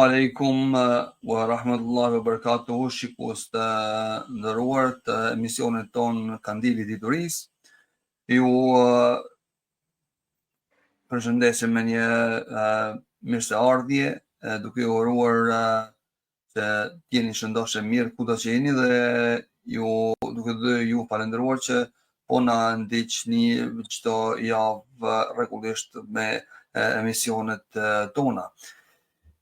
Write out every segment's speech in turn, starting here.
Aleikum wa rahmatullahi wa barakatuhu, shikues të nderuar të emisionit ton Kandili Dituris. Ju përshëndesim me një mirëseardhje, duke ju uruar që jeni shëndoshë mirë kudo që jeni dhe duke ju falendëruar që po na ndiqni çdo javë rregullisht me emisionet tona.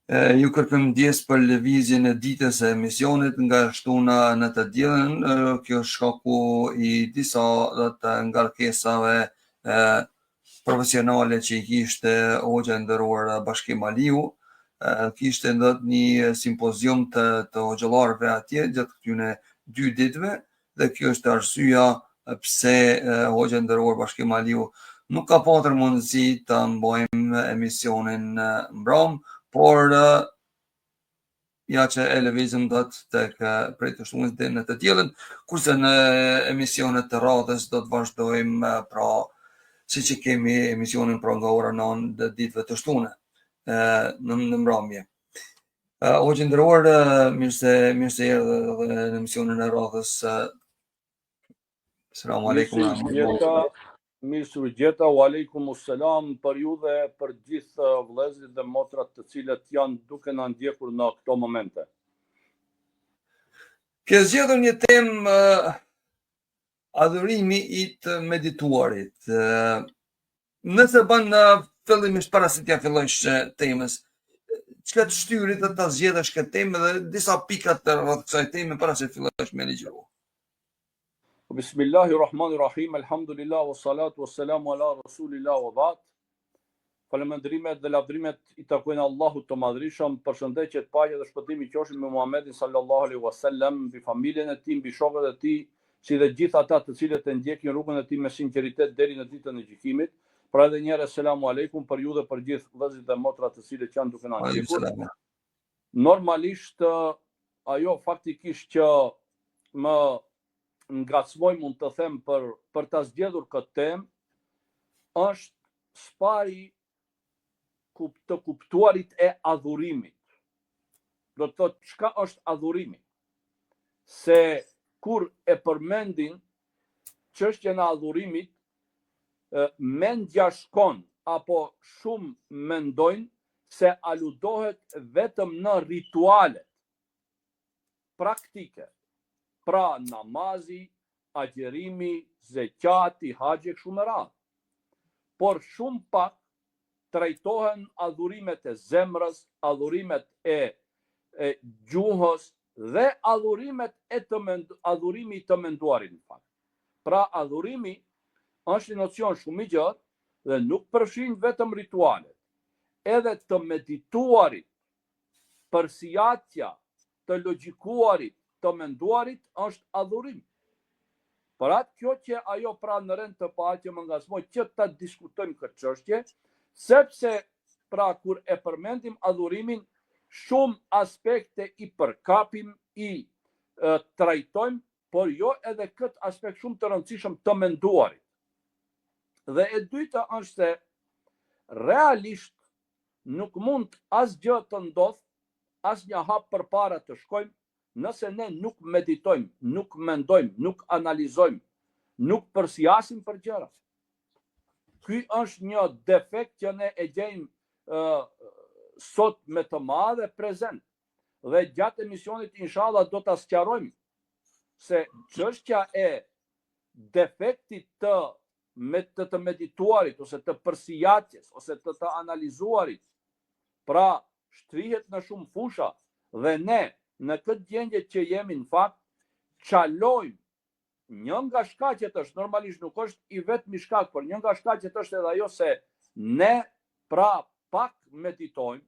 Ju kërkojmë ndjes për lëvizjen e ditës e emisionit nga shtuna në të diellën. Kjo është shkaku i disa të ngarkesave profesionale që i kishte hoxha nderuar Bashkim Aliu. Kishte një simpozium të hoxhallarëve atje gjatë këtyre 2 ditëve dhe kjo është arsyeja pse hoxha nderuar Bashkim Aliu nuk ka patur mundësi të mbajmë emisionin mbram, por ja që e lëvizëm tek prej të shtunës deri në të diellën, kurse në emisionet të radhës do të vazhdojmë siç e kemi emisionin nga ora 9 të ditëve të shtunë në mbrëmje. Hoxha nderuar, mirë se erdhe në emisionin e radhës. Selamu alaikum. Mirësugjeta, wa alaikumus salam për ju dhe për gjithë vëllezërit dhe motrat të cilët janë duke na ndjekur në këto momente. Ke zgjedhur një temë adhurimi i të medituarit. Nëse bën fillimisht para se t'ja fillojsh temës, çka të shtyri të ta zgjedhësh këtë temë dhe disa pika të rreth kësaj teme para se të fillosh me ligjëru. Bismillahirrahmanirrahim, alhamdulillah, wa salatu wa salamu ala rasulillah wa ba'd. Falëndërimet dhe lavdrimet i takojnë Allahut të Madhërisëm, përshëndetjet, paqja dhe shpëtimi qofshin me Muhamedit sallallahu alaihi wasallam, mbi familjen e tij, mbi shokët e tij, si dhe gjithë ata të cilët e ndjekin rrugën e tij me sinqeritet deri në ditën e gjykimit. Pra edhe një herë selamu aleikum për ju dhe për gjithë vëllezërit dhe motrat të cilët janë duke na ndjekur. Normalisht ajo faktikisht që më ngacmoj mund të them për ta zgjedhur këtë temë është spari të kuptuarit e adhurimit. Do të thotë çka është adhurimi? Se kur e përmendin çështjen e adhurimit, mendja shkon apo shumë mendojnë se aludohet vetëm në ritualet praktike. Pra namazi, agjerimi, zeqati, haxhi kështu me radhë. Por shumë pak trajtohen adhurimet e zemrës, adhurimet e gjuhës dhe adhurimi të menduarit në fakt. Pra adhurimi është një nocion shumë i gjatë dhe nuk përfshin vetëm ritualet. Edhe të medituarit, përsijatja, të logjikuarit, të menduarit është adhurim. Për atë kjo që ajo pra në rend të parë që më ngacmoj që ta diskutojmë këtë çështje, sepse pra kur e përmendim adhurimin, shumë aspekte i përkapim, i trajtojmë, por jo edhe këtë aspekt shumë të rëndësishëm të menduarit. Dhe e dyta është se realisht nuk mund asgjë të ndodh, asnjë hap përpara të shkojmë, nëse ne nuk meditojmë, nuk mendojmë, nuk analizojmë, nuk përsiasim për gjëra. Ky është një defekt që ne e gjejmë sot me të madhe prezent. Dhe gjatë emisionit inshallah do ta sqarojmë se çështja e defektit të medituarit ose të përsijatjes ose të analizuarit, pra shtrihet në shumë fusha dhe ne në këtë gjendje që jemi në fakt, çalojmë një nga shkaqet është, normalisht nuk është i vetmi shkak, por një nga shkaqet është edhe ajo se ne pra pak meditojmë,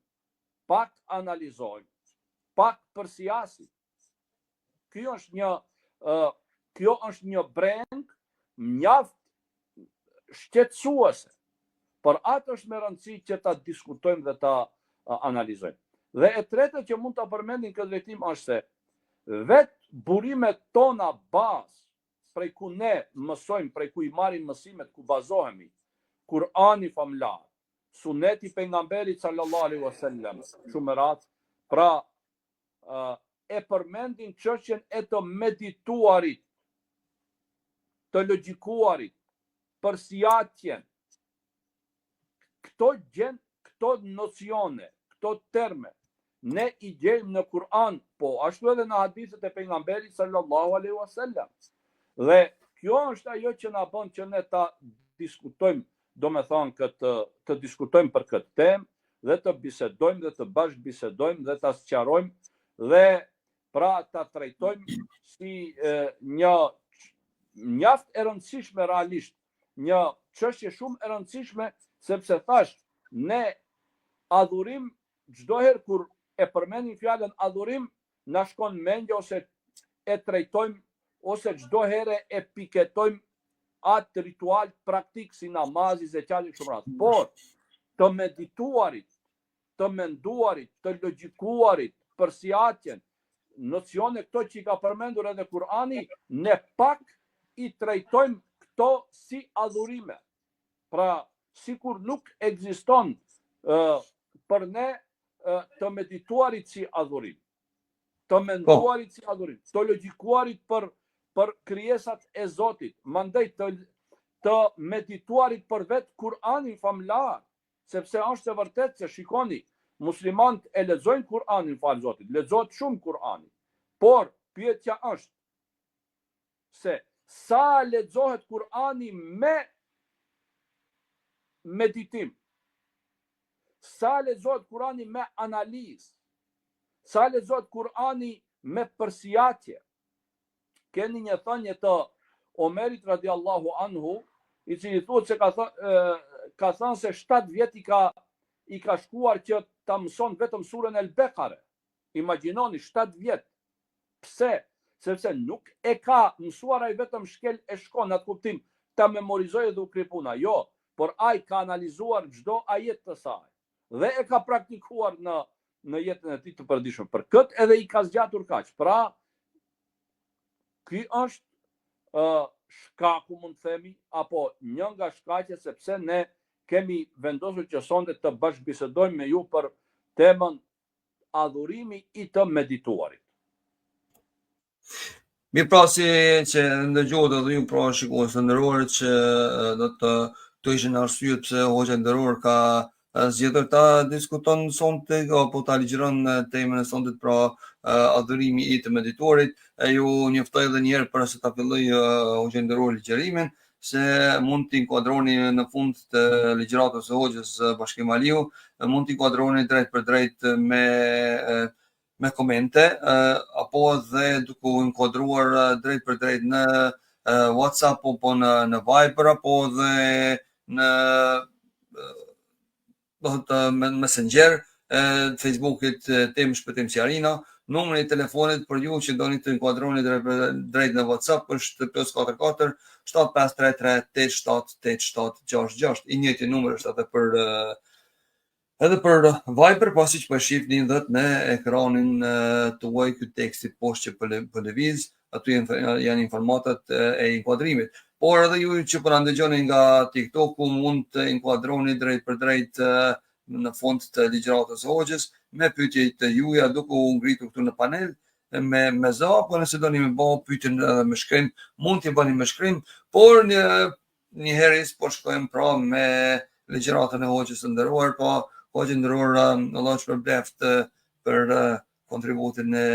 pak analizojmë, pak përsiasim. Kjo është një breng mjaft shqetësuese, por atë është me rëndësi që ta diskutojmë dhe ta analizojmë. Dhe e treta që mund të përmendim këtë drejtim është se vetë burimet tona bazë, prej ku ne mësojmë, prej ku i marrim mësimet, ku bazohemi, Kurani famlar, Suneti pejgamberit sallallahu alaihi wasallam, shumë radh, Pra, e përmendin çështjen e të medituarit, të logjikuarit, përsiatjen. Këto nocione, këto terme, ne i gjejmë në Kur'an, po ashtu edhe në hadithet e pejgamberit sallallahu alaihi wasallam. Dhe kjo është ajo që na bën që ne ta diskutojmë, domethënë të diskutojmë për këtë temë dhe të bisedojmë dhe të bashkë bisedojmë dhe ta sqarojmë dhe pra ta trajtojmë si një mjaft e rëndësishme realisht, një çështje shumë e rëndësishme, sepse thash, ne adhurim çdo herë kur e përmendim fjalën adhurim, na shkon mendja ose e trajtojmë ose çdo herë e piketojmë atë ritual praktik si namazi, zeqati kështu me radhë. Por të medituarit, të menduarit, të logjikuarit, përsiatjen, nocione këto që i ka përmendur edhe Kur'ani, ne pak i trajtojmë këto si adhurime. Pra, sikur nuk ekziston për ne të medituarit si adhurim, të menduarit si adhurim, të logjikuarit për krijesat e Zotit, mandej të medituarit për vetë Kur'anin famlar, sepse është e vërtet se shikoni, muslimanët e lexojnë Kur'anin fal Zotit, lexohet shumë Kur'ani, por pyetja është se sa lexohet Kur'ani me meditim, sa lexohet Kur'ani me analizë, sa lexohet Kur'ani me përsiatje. Keni një thënie të Omerit radiallahu anhu, i cili thuhet se ka thënë se 7 vjet i ka shkuar që ta mëson vetëm surën El-Bekare. Imagjinoni 7 vjet. Pse? Sepse nuk e ka mësuar ai vetëm shkel e shkon, atë kuptim ta memorizojë dhe u kripuna. Jo, por ai ka analizuar çdo ajet të saj dhe e ka praktikuar në jetën e tij të përditshme. Për këtë edhe i ka zgjatur kaq. Pra, ky është shkaku, mund të themi, apo një nga shkaqet sepse ne kemi vendosur që sonde të bashkëbisedojmë me ju për temën adhurimi i të medituarit. Mirë, pra si që ndëgjohet edhe ju, pra shikues të nderuar, që do të ishin arsyet pse hoxha nderuar ka zgjedhur ta diskuton sonte apo ta ligjeron temën e sonte, pra adhurimi i të medituarit. Ju njoftoj edhe një herë para se ta filloj hoxha nderuar ligjërimin, se mund t'i inkuadroni në fund të ligjëratës së hoxhës Bashkim Aliu, mund t'i inkuadroni drejt për drejt me komente, apo dhe duke u inkuadruar drejt për drejt në WhatsApp apo në Viber apo dhe në Messenger, Facebookit Temë Shpëtim si Arina. Numri i telefonit për ju që doni të inkuadroni drejt në WhatsApp është +44 7533 878766. I njëjti numër është edhe për Viber, pasi që po shihni në ekranin tuaj ky teksti poshtë që po lëviz, aty janë informatat e inkuadrimit. Por edhe ju që po na ndëgjoni nga TikToku mund të inkuadroni drejt për drejt në fund të ligjëratës së hoxhës me pyetjet e juaja duke u ngritur këtu në panel me zë, apo nëse doni me bë pyetjen edhe me shkrim, mund t'i bëni me shkrim, por një herë po shkojmë pra me ligjëratën e hoxhës së nderuar, po hoxhë nderuar, Allah ju shpërbleft për kontributin e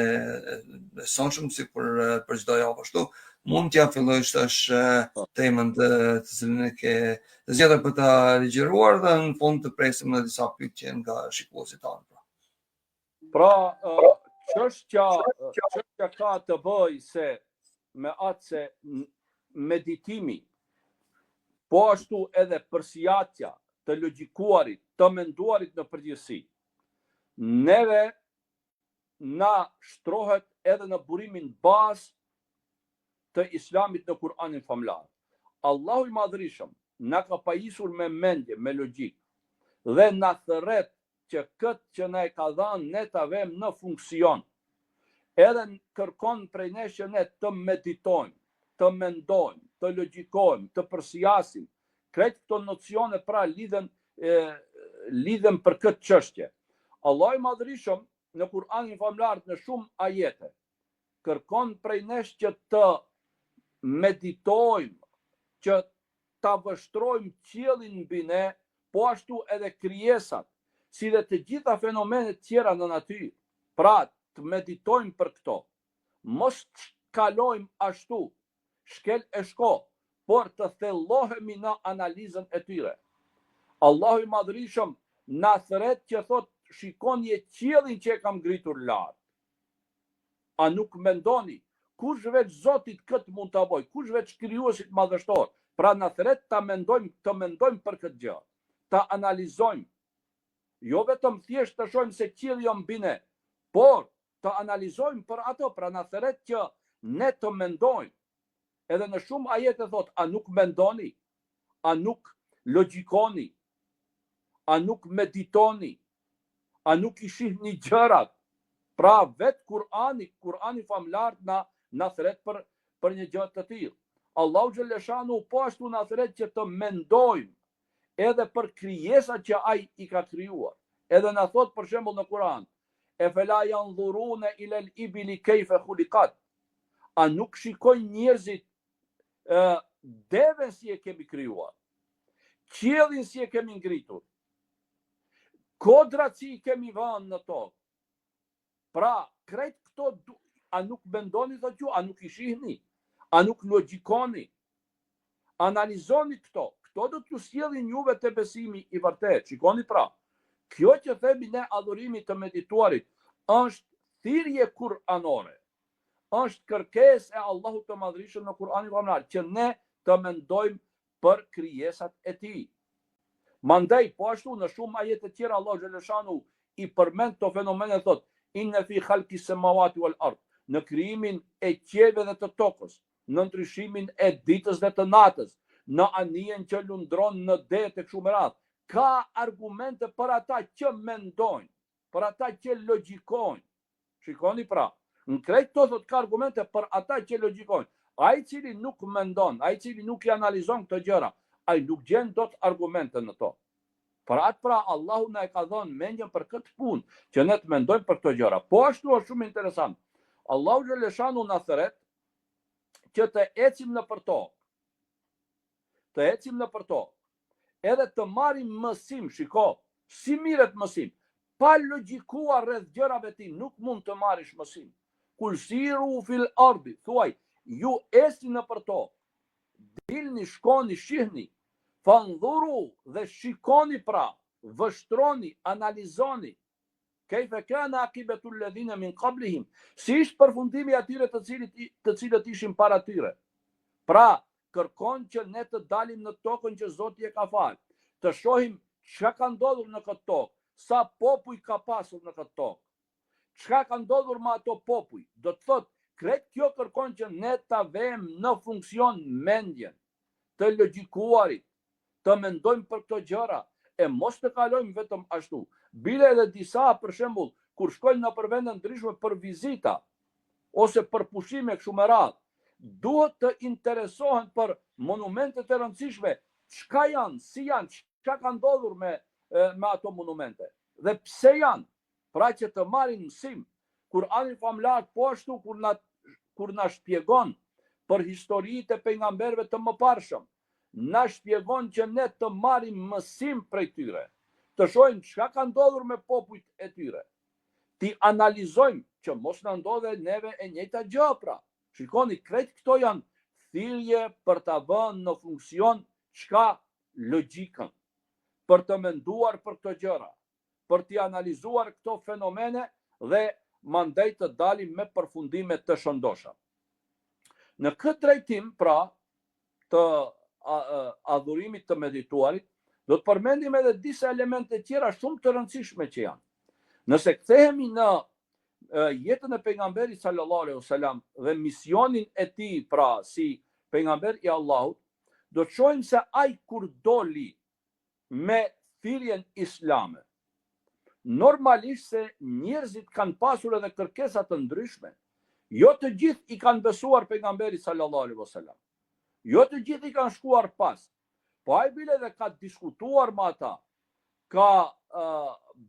sonshëm, si për çdo javë ashtu. Mund t'ja fillojsh temën të cilën e ke zgjedhur për ta ligjëruar dhe në fund të presim edhe disa pyetje nga shikuesit tanë. Pra, çështja ka të bëjë se me atë se meditimi, po ashtu edhe përsiatja, të logjikuarit, të menduarit në përgjithësi, neve na shtrohet edhe në burimin bazë të Islamit në Kur'anin famlar. Allahu i Madhërisëm na ka pajisur me mendje, me logjik, dhe na thërret që këtë që na e ka dhënë ne ta vëmë në funksion. Edhe kërkon prej nesh që ne të meditojmë, të mendojmë, të logjikojmë, të përsiasim. Krejt këto nocione pra lidhen për këtë çështje. Allahu i Madhërisëm në Kur'anin famlar në shumë ajete kërkon prej nesh që të meditojmë, që ta vështrojmë qiellin mbi ne, po ashtu edhe krijesat, si dhe të gjitha fenomenet tjera në natyrë. Pra, të meditojmë për këto. Mos kalojmë ashtu, shkel e shko, por të thellohemi në analizën e tyre. Allahu i Madhërisëm na thret që thot, shikoni qiellin që e kam ngritur lart. A nuk mendoni, kush veç Zotit këtë mund ta bëj, kush veç krijuesit madhështor. Pra na thret të mendojmë për këtë gjë, ta analizojmë. Jo vetëm thjesht të shohim se qielli jo mbi ne, por të analizojmë për ato. Pra na thret që ne të mendojmë. Edhe në shumë ajete thot, a nuk mendoni, a nuk logjikoni, a nuk meditoni, a nuk i shihni gjërat. Pra vetë Kur'ani famlar na thret për një gjë të tillë. Allahu xhaleshanu po ashtu na thret që të mendojmë edhe për krijesat që ai i ka krijuar. Edhe na thot për shembull në Kur'an, e fela yanzuruna ila al-ibli kayfa khuliqat. A nuk shikojnë njerëzit devën si e kemi krijuar, qiellin si e kemi ngritur, kodrat si i kemi vënë në tokë. Pra, krejt këto, a nuk mendoni thot ju, a nuk i shihni, a nuk logjikoni, analizoni këto. Këto do t'ju sjellin juve te besimi i vërtet. Shikoni pra, kjo që themi ne adhurimi të medituarit është thirrje kuranore. Është kërkesë e Allahut të Madhërisëm në Kur'anin famlar që ne të mendojmë për krijesat e tij. Mandej po ashtu në shumë ajete tjera Allahu xhaleshanu i përmend këto fenomene, thot inna fi khalqis samawati wal ard, në krijimin e qiellit dhe të tokës, në ndryshimin e ditës dhe të natës, në anijen që lundron në det e kështu me radhë. Ka argumente për ata që mendojnë, për ata që logjikojnë. Shikoni pra, në krejt to thot ka argumente për ata që logjikojnë. Ai i cili nuk mendon, ai i cili nuk i analizon këto gjëra, ai nuk gjen dot argumente në to. Për atë pra, Allahu na e ka dhënë mendjen për këtë punë, që ne të mendojmë për këto gjëra. Po ashtu është shumë interesant. Allahu xhaleshanu na thret që të ecim në për tokë. Të ecim në për tokë. Edhe të marrim mësim, shiko, si mirët mësim. Pa logjikuar rreth gjërave ti, nuk mund të marrish mësim. Kul siru fil ardi, thuaj, ju esni në për tokë. Dilni, shkoni, shihni, fandhuru dhe shikoni pra, vështroni, analizoni. Kejfe kana akibetul ledhine min qablihim, si ishtë përfundimi atyre të cilët ishin para tyre. Pra, kërkon që ne të dalim në tokën që Zoti e ka falë, të shohim çka ka ndodhur në këtë tokë, sa popuj ka pasur në këtë tokë, çka ka ndodhur me ato popuj. Do të thotë, krejt kjo kërkon që ne ta vëmë në funksion mendjen, të logjikuarit, të mendojmë për këto gjëra, e mos të kalojmë vetëm ashtu. Bile edhe disa, për shembull, kur shkojnë në për vende ndryshme për vizita, ose për pushime kështu me radhë, duhet të interesohen për monumentet e rëndësishme, çka janë, si janë, çka ka ndodhur me ato monumente, dhe pse janë, pra që të marrin mësim. Kur'ani famlar po ashtu kur na shpjegon për historitë e pejgamberëve të mëparshëm, na shpjegon që ne të marrim mësim prej tyre, të shohim çka ka ndodhur me popujt e tyre, ti analizojmë që mos na ndodhe neve e njëjta gjë pra. Shikoni, krejt këto janë thirrje për ta vënë në funksion çka logjikën, për të menduar për këto gjëra, për t'i analizuar këto fenomene dhe mandej të dalim me përfundime të shëndosha. Në këtë drejtim, pra, të adhurimit të medituarit, do të përmendim edhe disa elemente tjera shumë të rëndësishme që janë. Nëse kthehemi në jetën e pejgamberit sallallahu alaihi wasallam dhe misionin e tij, pra si pejgamber i Allahut, do të shohim se ai kur doli me thirrjen islame, normalisht se njerëzit kanë pasur edhe kërkesa të ndryshme. Jo të gjithë i kanë besuar pejgamberit sallallahu alaihi wasallam. Jo të gjithë i kanë shkuar pas. Po ai bile dhe ka diskutuar me ata, ka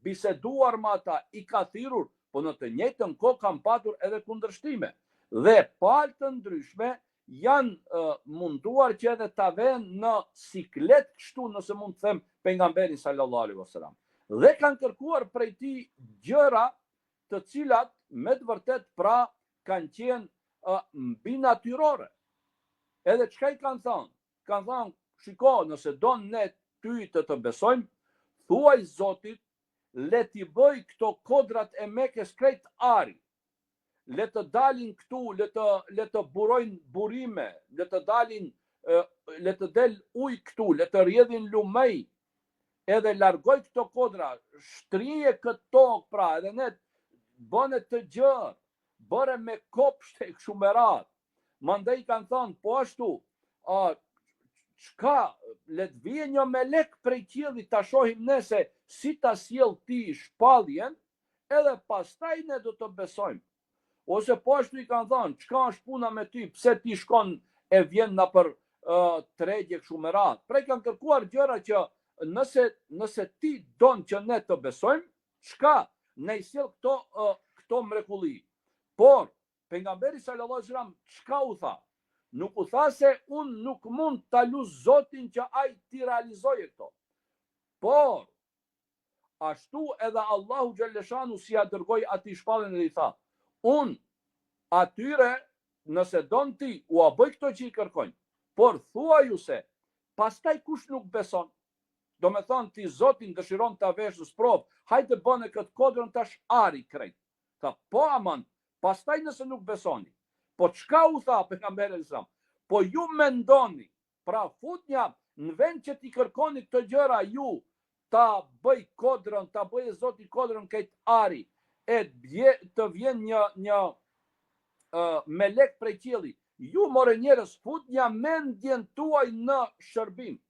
biseduar me ata, i ka thirrur, po në të njëjtën kohë kam patur edhe kundërshtime. Dhe palë të ndryshme janë munduar që edhe ta vënë në siklet kështu, nëse mund të them, pejgamberin sallallahu alaihi wasallam. Dhe kanë kërkuar prej tij gjëra të cilat me të vërtet pra kanë qenë mbi natyrore. Edhe çka i kanë thënë? Kanë thënë, shiko, nëse don ne ty të besojmë, thuaj Zotit, le t'i bëj këto kodrat e Mekës krejt ari. Le të dalin këtu, le të burojnë burime, le të del ujë këtu, le të rjedhin lumej, edhe largoj këto kodra, shtrije këto, pra, edhe ne bëne të gjërë, bëre me kopshte kështu me radhë. Mandej kanë thënë, po ashtu, çka, le të vijë një melek prej qiellit ta shohim nëse si ta sjell ti shpalljen, edhe pastaj ne do të besojmë. Ose po ashtu i kanë thënë, çka është puna me ty, pse ti shkon e vjen na për tregje kështu me radhë. Pra kanë kërkuar gjëra që nëse ti don që ne të besojmë, çka ne i sjell këto mrekulli. Por pejgamberi sallallahu alajhi wasallam çka u tha? Nuk u tha se unë nuk mund ta luj Zotin që ai ti realizojë këto. Por ashtu edhe Allahu xhaleshanu si ja dërgoi atij shpallën dhe i tha, unë atyre nëse don ti u a bëj këto që i kërkojnë, por thua ju se pastaj kush nuk beson, do me thonë ti Zotin dëshiron ta vesh në sprov, hajde bëne këtë kodrën tash ari krejt. Tha, po aman, pastaj nëse nuk besoni. Po çka u tha pejgamberi sa? Po ju mendoni, pra futnja në vend që ti kërkoni këto gjëra ju ta bëj kodrën, ta bëj Zoti kodrën këtë ari, e të vjen një melek prej qiellit. Ju more njerëz futnja mendjen tuaj në shërbim.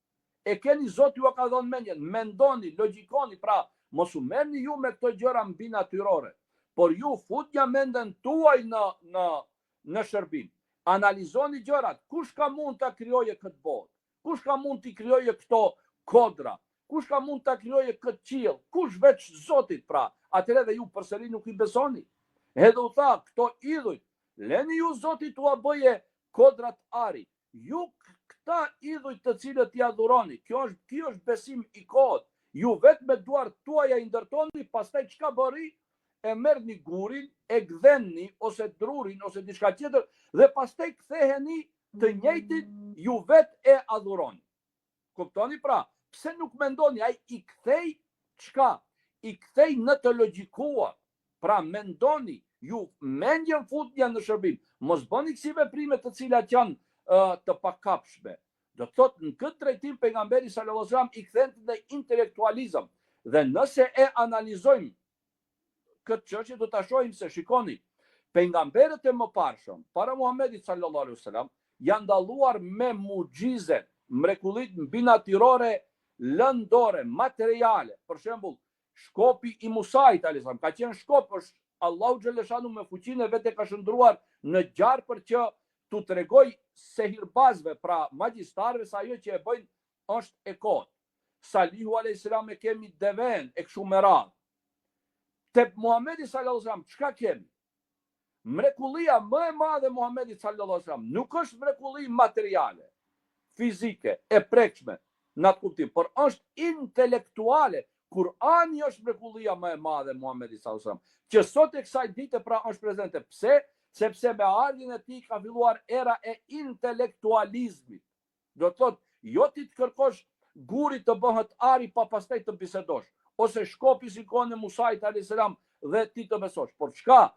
E keni Zoti ju ka dhënë mendjen, mendoni, logjikoni, pra mos u merrni ju me këto gjëra mbi natyrore, por ju futnja mendjen tuaj në shërbim. Analizoni gjërat, kush ka mund ta krijoje këtë botë? Kush ka mund t'i krijoje këto kodra? Kush ka mund ta krijoje këtë qiell? Kush veç Zotit, pra? Atëherë edhe ju përsëri nuk i besoni. Edhe u tha, këto idhuj, leni ju Zotit ua bëje kodrat ari. Ju këta idhuj të cilët i adhuroni, kjo është besim i kohët. Ju vetë me duart tuaja i ndërtoni, pastaj çka bëri? E merrni gurin, e gdhenni, ose drurin, ose diçka tjetër, dhe pastaj ktheheni të njëjtin, ju vetë e adhuroni. Kuptoni pra? Pse nuk mendoni, ai i kthej çka? I kthej në të logjikuar. Pra mendoni, ju mendjen futja në shërbim. Mos bëni kësi veprime të cilat janë të pakapshme. Do të thotë në këtë drejtim pejgamberi sallallahu alajhi wasallam i kthen në intelektualizëm. Dhe nëse e analizojmë këtë çështje do ta shohim se shikoni, pejgamberët e mëparshëm para Muhamedit sallallahu alaihi wasallam janë dalluar me mucize, mrekullit mbi natyrore, lëndore, materiale. Për shembull, shkopi i Musait alayhis salam ka qenë shkop, është Allahu xhaleshanu me fuqinë e vetë ka shndruar në gjarë për që tu tregoj sehirbazve, pra magjistarëve, se ajo që e bëjnë është e kot. Salihu alayhis salam e kemi deven e kështu me radhë. Te Muhamedi sallallahu alaihi wasallam çka kemi? Mrekullia më e madhe Muhamedit sallallahu alaihi wasallam nuk është mrekulli materiale, fizike, e prekshme, në atë kuptim, por është intelektuale. Kurani është mrekullia më e madhe Muhamedit sallallahu alaihi wasallam, që sot e kësaj dite pra është prezente. Pse? Sepse me ardhin e tij ka filluar era e intelektualizmit. Do të thotë, jo ti të kërkosh guri të bëhet ari pa pastaj të bisedosh, ose shkopi si kohën e Musait alayhis salam dhe ti të besosh. Por çka?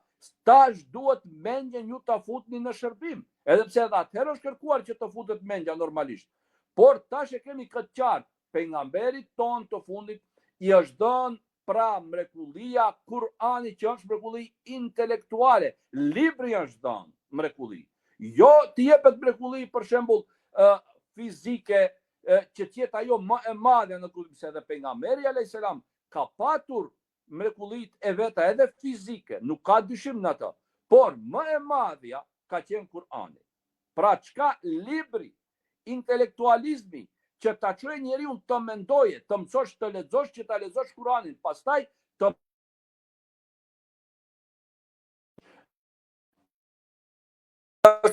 Tash duhet mendjen ju ta futni në shërbim. Edhe pse edhe atëherë është kërkuar që të futet mendja normalisht. Por tash e kemi këtë qartë, pejgamberit ton të fundit i është dhënë pra mrekullia Kur'ani, që është mrekulli intelektuale. Libri është dhënë mrekulli. Jo të jepet mrekulli për shembull fizike, që tjetë ajo më e madhe në kuptim se edhe pejgamberi alayhis salam ka patur mrekullit e veta edhe fizike, nuk ka dyshim në atë, por më e madhja ka qenë Kur'ani. Pra çka? Libri, intelektualizmi, që ta çojë njeriu të mendoje, të mësosh të lexosh, që ta lexosh Kur'anin, pastaj të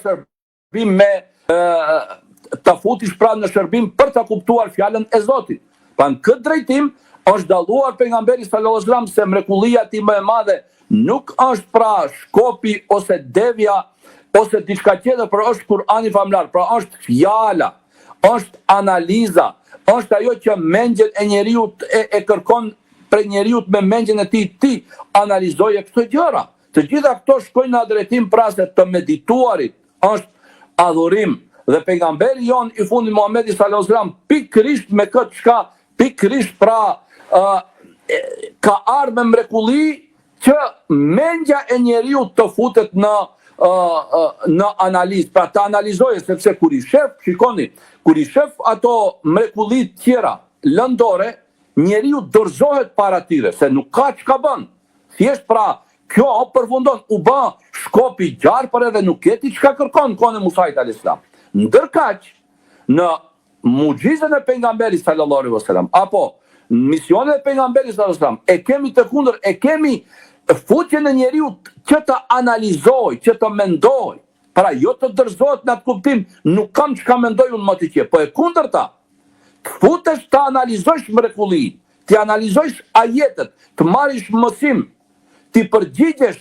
shërbim me të futish pra në shërbim për të kuptuar fjalën e Zotit. Pa në këtë drejtim është dalluar pejgamberi sallallahu alajhi wasallam se mrekullia e tij më e madhe nuk është pra shkopi ose devja ose diçka tjetër, por është Kurani famlar, pra është fjala, është analiza, është ajo që mendjen e njeriut e kërkon për njeriut me mendjen e tij, ti analizoje këto gjëra. Të gjitha këto shkojnë në drejtim pra se të medituarit është adhurim. Dhe pejgamberi jon i fundit Muhamedi sallallahu alajhi wasallam pikërisht me këtë çka pikërisht pra ka ardhur me mrekulli që mendja e njeriu të futet në analizë, pra të analizojë, sepse kur i shef, shikoni, kur i shef ato mrekulli tjera lëndore, njeriu dorëzohet para tyre, se nuk ka çka bën. Thjesht pra kjo përfundon, u bë shkopi gjarë, por edhe nuk e di çka kërkon në kohën e Musait alayhis salam. Ndërkaq, në mucizën e pejgamberit sallallahu alaihi wasallam apo misionin e pejgamberit sallallahu alaihi wasallam e kemi të kundër, e kemi futjen e njeriu që të analizoj, që të mendoj. Pra jo të dorëzohet në atë kuptim, nuk kam çka mendoj unë më të qe, po e kundërta. Të futesh të analizojsh mrekullinë, të analizojsh ajetet, të marrish mësim, të përgjigjesh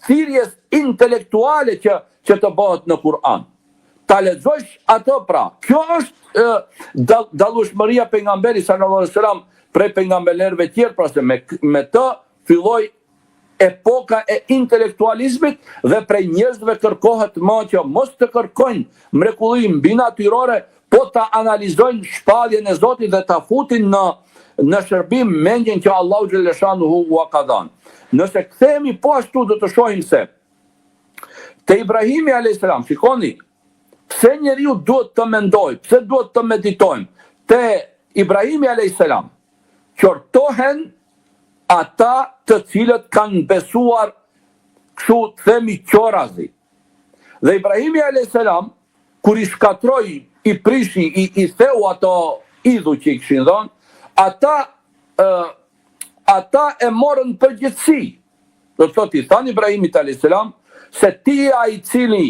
thirrjes intelektuale që të bëhet në Kur'an. Ta lexojsh atë pra. Kjo është dallueshmëria pejgamberit sallallahu alajhi wasallam prej pejgamberëve tjerë, pra se me të filloi epoka e intelektualizmit dhe prej njerëzve kërkohet më që mos të kërkojnë mrekulli mbi natyrore, po ta analizojnë shpalljen e Zotit dhe ta futin në shërbim mendjen që Allahu xhaleshanuhu ua ka dhënë. Nëse kthehemi po ashtu do të shohim se te Ibrahimi alayhis salam, shikoni, pse njeriu duhet të mendoj, pse duhet të meditojmë? Te Ibrahimi alayhis salam qortohen ata të cilët kanë besuar kështu themi qorazi. Dhe Ibrahimi alayhis salam kur i shkatroi, i prishi, i theu ato idhuj që i kishin dhënë, ata e morën përgjithësi. Do të thotë i thanë Ibrahimit alayhis salam se ti je ai i cili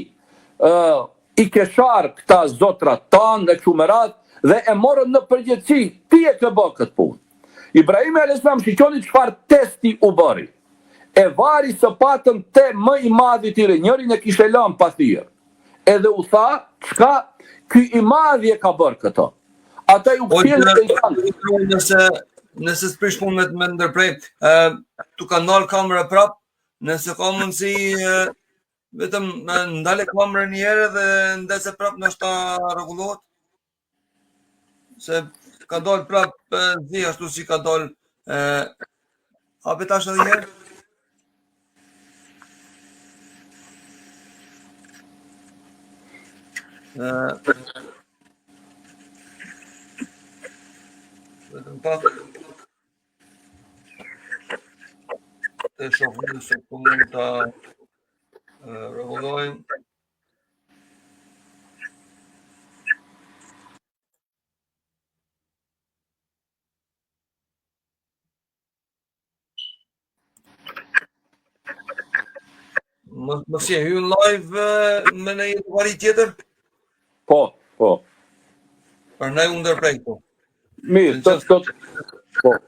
i ke sharë këta zotrat tanë dhe kështu me radhë, dhe e morën në përgjithësi, ti e ke bërë këtë punë. Ibrahimi alayhis salam shikoni çfarë testi u bëri. E vari së patën te më i madhi i tyre, njërin e kishte lënë pa thirr. Edhe u tha, çka ky i madhi e ka bërë këto. Ata ju fillën të thonë, nëse s'prish punët me ndërprej, tu ka ndalë kamera prap, nëse ka mundësi vetëm ndale kamerën një herë dhe ndese prap ndoshta rregullohet. Se ka dalë prap zi ashtu si ka dalë hape tash edhe një herë. Vetëm pak të shohim nëse po mund ta rregullojmë. Mos je hyn live me në një vari tjetër? Po. Për ne u ndërprej këtu. Mirë,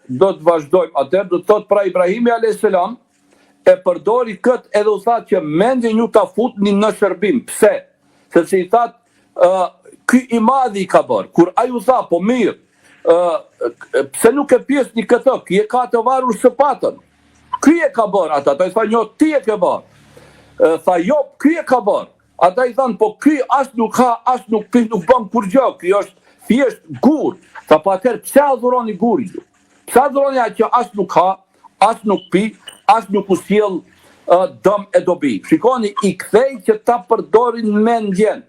do të vazhdojmë. Atëherë do të thotë pra Ibrahimi alayhis salam e përdori këtë edhe u tha që mendjen ju ta futni në shërbim. Pse? Sepse i thatë ky i madhi ka bërë. Kur ai u tha, po mirë, pse nuk e pjesni këtë? Ky e ka të varur së patën. Ky e ka bërë ata. Ata i tha, jo, ti e ke bërë. Tha, jo, ky e ka bërë. Ata i thanë, po ky as nuk ha, as nuk pi, nuk bën kur gjë. Ky është thjesht gur. Tha, po atëherë pse adhuroni gurin ju? Pse adhuroni atë që as nuk ha, as nuk pi, as nuk u sjell dëm e dobi. Shikoni, i kthej që ta përdorin mendjen.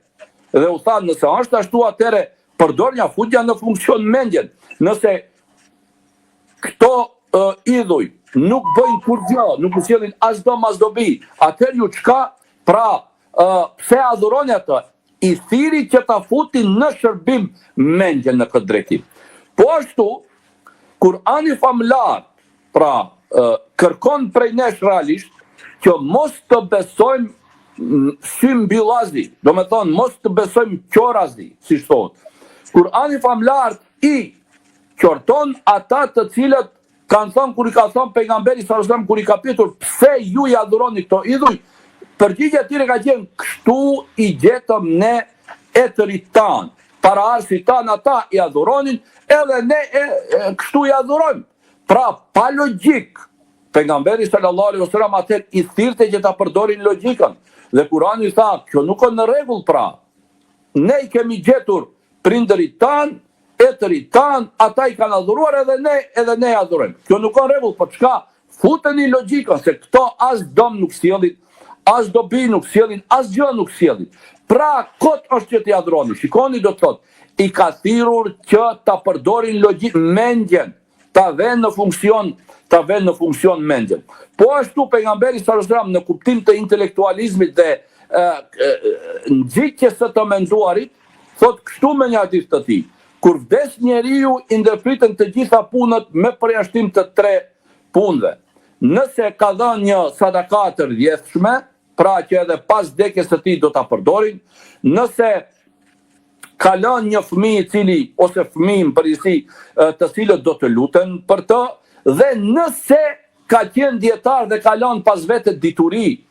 Dhe u tha, nëse është ashtu atëherë përdorja futja në funksion mendjen. Nëse këto idhuj nuk bëjnë kur gjë, nuk u sjellin as dëm as dobi, atëherë ju çka? Pra, pse adhuroni atë? I thiri që ta futin në shërbim mendjen në këtë drejtim. Po ashtu, Kurani famlar, pra, kërkon prej nesh realisht që mos të besojmë symbillazi, do me thonë mos të besojmë qorazi, si thot. Kurani famlar i qorton ata të cilët kanë thonë, kur i ka thonë pejgamberi sallallahu kur i ka pyetur pse ju i adhuroni këto idhuj, përgjigjja e tyre ka qenë kështu i gjetëm ne etërit tanë, para arsit tanë ata i adhuronin, edhe ne kështu i adhurojmë. Pra pa logjik, pejgamberi sallallahu alaihi wasallam atë i thirrte që ta përdorin logjikën. Dhe Kurani tha, kjo nuk është në rregull pra. Ne i kemi gjetur prindërit tanë, etërit tanë, ata i kanë adhuruar edhe ne adhurojmë. Kjo nuk është në rregull, por çka? Futeni logjikën se këto as dom nuk sjellin, as dobi nuk sjellin, as gjë nuk sjellin. Pra kot është që t'i adhuroni. Shikoni do të thotë, i ka thirrur që ta përdorin logjik mendjen, ta vënë në funksion mendjen. Po ashtu pejgamberi sallallahu alajhi wasallam në kuptim të intelektualizmit dhe nxitjes së të menduarit, thot kështu me një hadith të tij. Kur vdes njeriu i ndërpritën të gjitha punët me përjashtim të 3 punëve. Nëse ka dhënë një sadaka të rrjedhshme, pra që edhe pas vdekjes së tij do ta përdorin, nëse ka lënë një fëmijë i cili ose fëmijë përgjithësi të cilët do të luten për të, dhe nëse ka qenë dietar dhe ka lënë pas vetë dituri,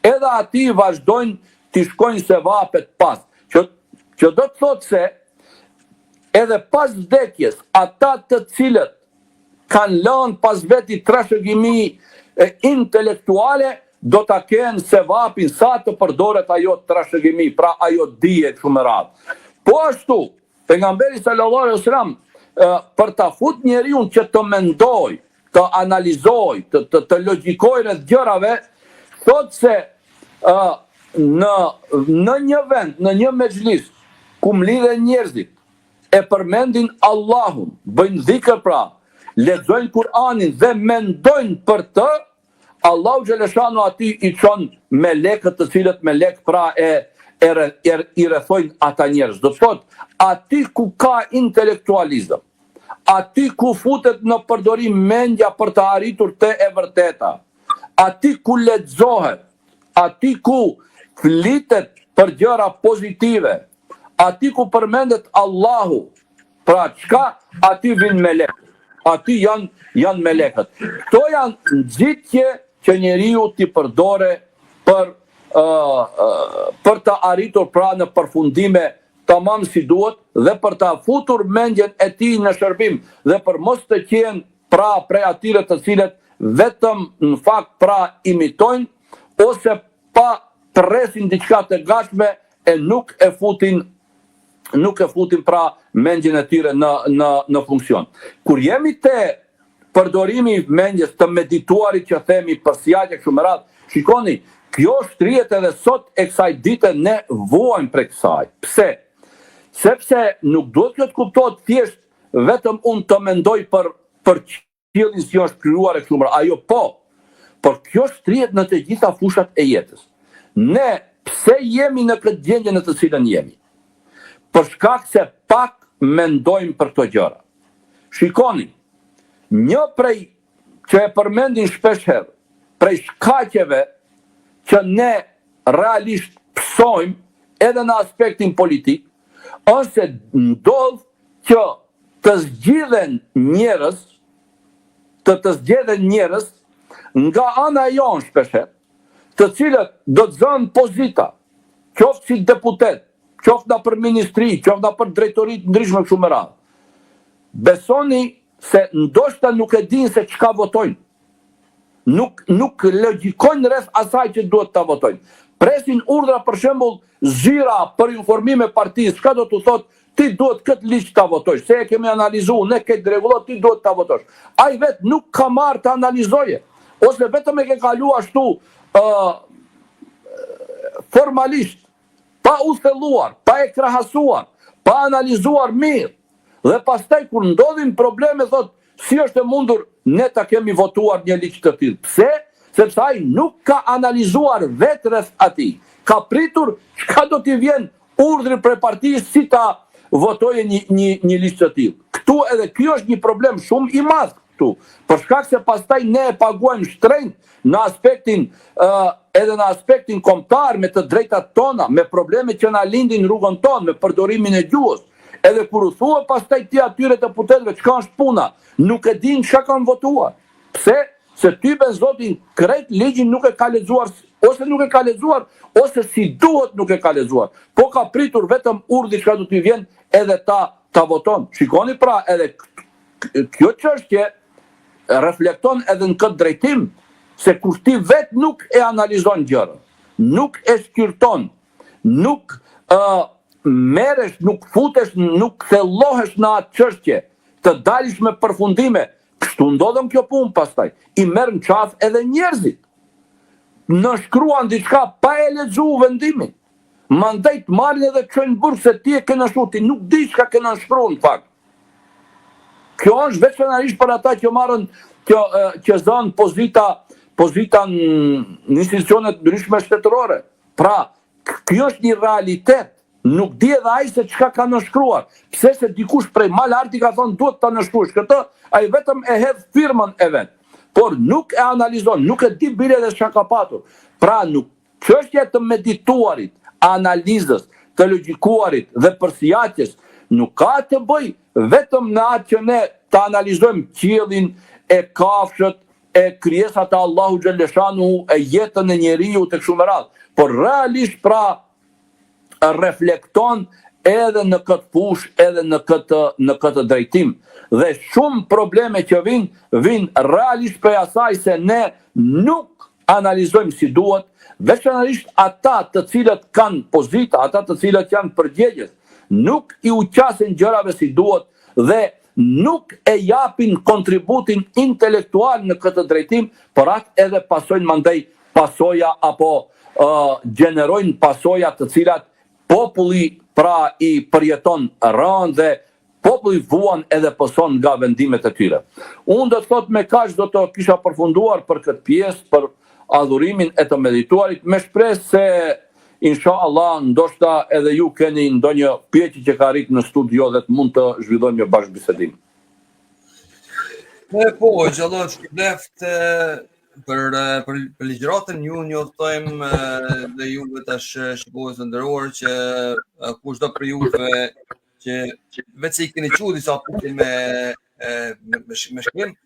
edhe ati vazhdojnë t'i shkojnë sevapet pas. Që do të thotë se edhe pas vdekjes, ata të cilët kanë lënë pas veti trashëgimi intelektuale, do ta kenë sevapin sa të përdoret ajo trashëgimi, pra ajo dije shumë e radhë. Po ashtu, pejgamberi sallallahu alaihi wasallam për ta fut njeriu që të mendoj, të analizoj, të logjikoj rreth gjërave, thotë se në një vend, në një mexhlis ku mlidhen njerëzit, e përmendin Allahun, bëjnë dhikr pra, lexojnë Kur'anin dhe mendojnë për të, Allahu xhaleshanu ati i çon melekët të cilët melek pra i rrethojnë ata njerëz. Do të thotë, aty ku ka intelektualizëm, aty ku futet në përdorim mendja për të arritur të e vërteta, aty ku lexohet, aty ku flitet për gjëra pozitive, aty ku përmendet Allahu, pra çka aty vin melekët, aty janë melekët. Këto janë nxitje që njeriu t'i përdore për të arritur pra në përfundime tamam si duhet dhe për të futur mendjen e tij në shërbim dhe për mos të qenë pra prej atyre të cilët vetëm në fakt pra imitojnë ose pa presin diçka të gatshme e nuk e futin pra mendjen e tyre në funksion. Kur jemi te përdorimi i mendjes të medituarit që themi për sjellje kështu me radhë, shikoni, kjo shtrihet edhe sot e kësaj dite ne vuajmë prej kësaj. Pse? Sepse nuk duhet kjo të kuptohet thjesht vetëm unë të mendoj për qiellin që është krijuar e kështu me radhë. Ajo po, por kjo shtrihet në të gjitha fushat e jetës. Ne pse jemi në këtë gjendje në të cilën jemi? Për shkak se pak mendojmë për këto gjëra. Shikoni, një prej që e përmendin shpesh herë, prej shkaqeve që ne realisht psojmë edhe në aspektin politik, është se ndodh që të zgjidhen njerëz nga ana jonë shpesh herë, të cilët do të zënë pozita, qoftë si deputet, qoftë na për ministri, qoftë na për drejtori të ndryshme kështu me radhë. Besoni se ndoshta nuk e dinë se çka votojnë. Nuk logjikojnë rreth asaj që duhet ta votojnë. Presin urdhra për shembull zyra për informime partisë, çka do të thotë, ti duhet këtë ligj ta votosh, se e kemi analizuar, ne këtë rregullot ti duhet ta votosh. Ai vet nuk ka marrë të analizoje, ose vetëm e ke kaluar ashtu formalisht, pa u thelluar, pa e krahasuar, pa analizuar mirë. Dhe pastaj kur ndodhin probleme thotë, si është e mundur ne ta kemi votuar një ligj të tillë. Pse? Sepse ai nuk ka analizuar vetë rreth atij. Ka pritur çka do t'i vjen urdhri prej partisë si ta votojë një ligj të tillë. Këtu edhe ky është një problem shumë i madh. këtu. Për shkak se pastaj ne e paguajmë shtrenjtë në aspektin edhe në aspektin kombëtar me të drejtat tona, me probleme që na lindin rrugën tonë, me përdorimin e gjuhës. Edhe kur u thua pastaj ti atyre të putetëve çka është puna, nuk e din çka kanë votuar. Pse? Se type zotin krejt ligjin nuk e ka lexuar, ose nuk e ka lexuar, ose si duhet nuk e ka lexuar. Po ka pritur vetëm urdhri çka do t'i vjen edhe ta voton. Shikoni pra, edhe kjo çështje reflekton edhe në këtë drejtim, se kur ti vet nuk e analizon gjërën, nuk e shkyrton, nuk merresh, nuk futesh, nuk thellohesh në atë çështje, të dalësh me përfundime. Kështu ndodhen kjo punë pastaj. I merr në qafë edhe njerëzit. Në shkruan diçka pa e lexuar vendimin. Mandej të marrin edhe çojnë burg se ti e ke nashtu, ti nuk di çka ke nashkruar në fakt. Kjo është veçanërisht për ata që marrin që zën pozita në institucionet ndryshme shtetërore. Pra, kjo është një realitet. Nuk di edhe ai se çka ka nënshkruar. Pse se dikush prej malarti ka thonë duhet ta nënshkruash këtë, ai vetëm e hedh firmën e vet. Por nuk e analizon, nuk e di bile edhe çka ka patur. Pra, nuk çështja të medituarit, analizës, të logjikuarit dhe përsijatjes nuk ka të bëj vetëm në atë që ne të analizojmë qiellin, e kafshët, e krijesat e Allahu xhaleshanu, e jetën e njeriu tek shumë radhë. Por realisht pra reflekton edhe në këtë fushë, edhe në këtë drejtim. Dhe shumë probleme që vinë realisht për asaj se ne nuk analizojmë si duhet, veçanërisht ata të cilët kanë pozita, ata të cilët janë përgjegjës, nuk i uqasin gjërave si duhet dhe nuk e japin kontributin intelektual në këtë drejtim, për atë edhe pasojnë mandej pasoja apo gjenerojnë pasoja të cilat populli pra i përjeton rënd dhe populli vuan edhe pëson nga vendimet e tyre. Unë do të thot me kaq do të kisha përfunduar për këtë pjesë, për adhurimin e të medituarit, me shpresë se inshallah ndoshta edhe ju keni ndonjë pyetje që ka arrit në studio dhe të mund të zhvillojmë një bashkëbisedim. Po, gjallë shpëleft për ligjëratën ju njoftojmë dhe juve tash shikues të nderuar që kushdo për juve që vetë se i keni qenë disa pyetje me shkrim,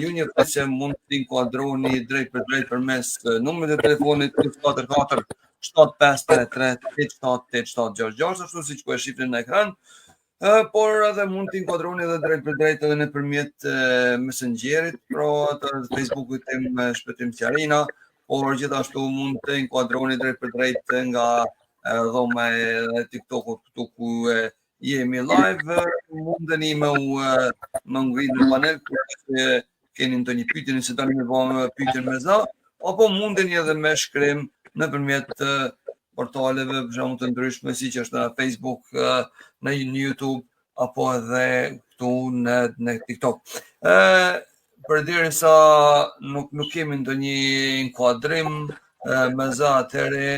ju njoftojmë se mund të inkuadroni drejt për drejt përmes numrit të telefonit 44 753 878 ashtu siç po e shihni në ekran. Por edhe mund të inkuadroni edhe drejt për drejt edhe nëpërmjet Messengerit, pra të Facebookut tim Shpëtim Sjarina, por gjithashtu mund të inkuadroni drejt për drejt nga dhoma e TikTokut këtu ku jemi live, mundeni me ngrit në panel kur keni ndonjë pyetje nëse doni me bëmë pyetje me za, apo mundeni edhe me shkrim nëpërmjet portaleve për shembull të ndryshme siç është në Facebook, në YouTube apo edhe këtu në TikTok. Përderisa nuk kemi ndonjë inkuadrim me za atëre,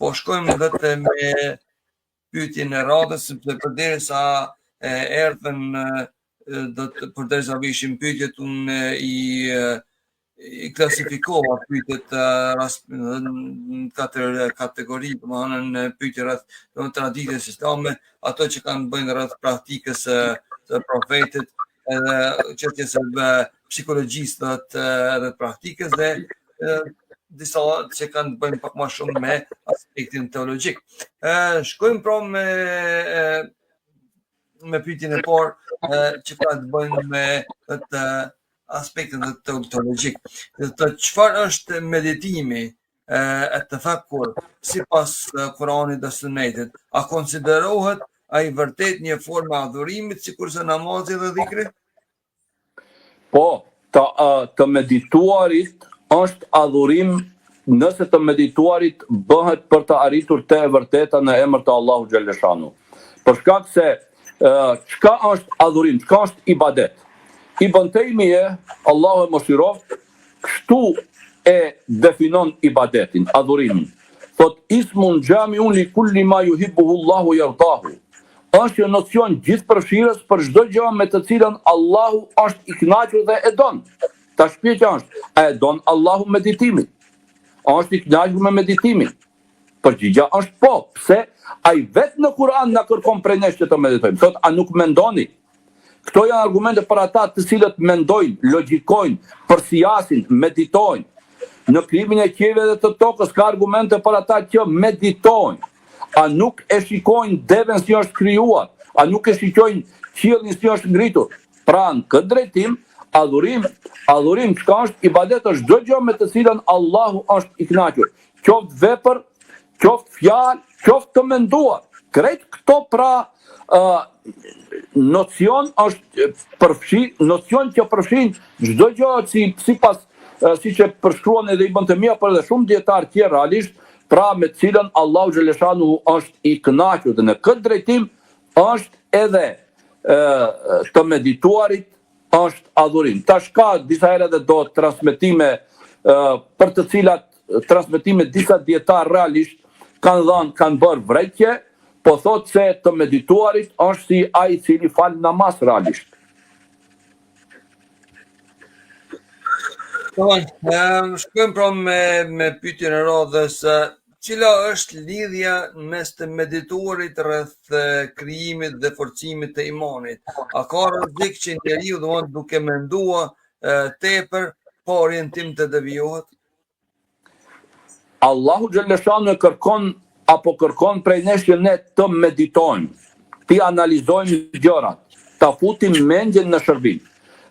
po shkojmë vetëm me pyetjen e radhës, sepse përderisa erdhën përderisa vishim pyetjet unë i klasifikova pyetjet në katër kategori, domethënë pyetje rreth traditës islame, ato që kanë bëjnë rreth praktikës së profetit, edhe çështjes së psikologjisë edhe praktikës dhe disa që kanë bëjnë pak më shumë me aspektin teologjik. Shkojmë pra me pyetjen e parë që ka të bëjnë me atë aspektin teologjik. Çfarë është meditimi e tefakkur sipas Kuranit dhe Sunetit? A konsiderohet ai vërtet një formë adhurimit sikurse namazi dhe dhikri? Po, të medituarit është adhurim nëse të medituarit bëhet për të arritur të e vërteta në emër të Allahu xhaleshanu. Për shkak se çka është adhurim, çka është ibadet? Ibn Taymije, Allahu e mëshiroft, kështu e definon ibadetin, adhurimin. Thot ismun xhamiun li kulli ma yuhibbuhu Allahu yardahu. është një nocion gjithëpërfshirës për çdo gjë me të cilën Allahu është i kënaqur dhe e don. Tash pyetja është, a e don Allahu meditimin? A është i kënaqur me meditimin? Përgjigja është po. Pse? Ai vetë në Kur'an na kërkon prej nesh që të meditojmë. Thot, a nuk mendoni? Këto janë argumente për ata të cilët mendojnë, logjikojnë, përsijasin, meditojnë. Në krijimin e qiellit dhe të tokës ka argumente për ata që meditojnë. A nuk e shikojnë devën si është krijuar? A nuk e shikojnë qiellin si është ngritur? Pra në këtë drejtim, adhurim çka është ibadet është çdo gjë me të cilën Allahu është i kënaqur. Qoftë vepër, qoftë fjalë, qoftë të menduar. Krejt këto pra nocion që përfshin çdo gjë siç e përshkruan edhe Ibn Taymija për edhe shumë dietar tjerë realisht, pra me cilën Allahu xhaleshanu është i kënaqur. Dhe në këtë drejtim është edhe të medituarit është adhurim. Tash ka disa herë edhe do transmetime për të cilat transmetime disa dietar realisht kanë bërë vrekje, po thot se të medituarit është si ai i cili fal namaz realisht. Shkojmë pra me pyetjen e radhës, cila është lidhja mes të medituarit rreth krijimit dhe forcimit të imanit? A ka rrezik që njeriu duke menduar tepër pa orientim të devijohet? Allahu xhaleshanu kërkon prej nesh që ne të meditojmë, të analizojmë gjërat, ta futim mendjen në shërbim.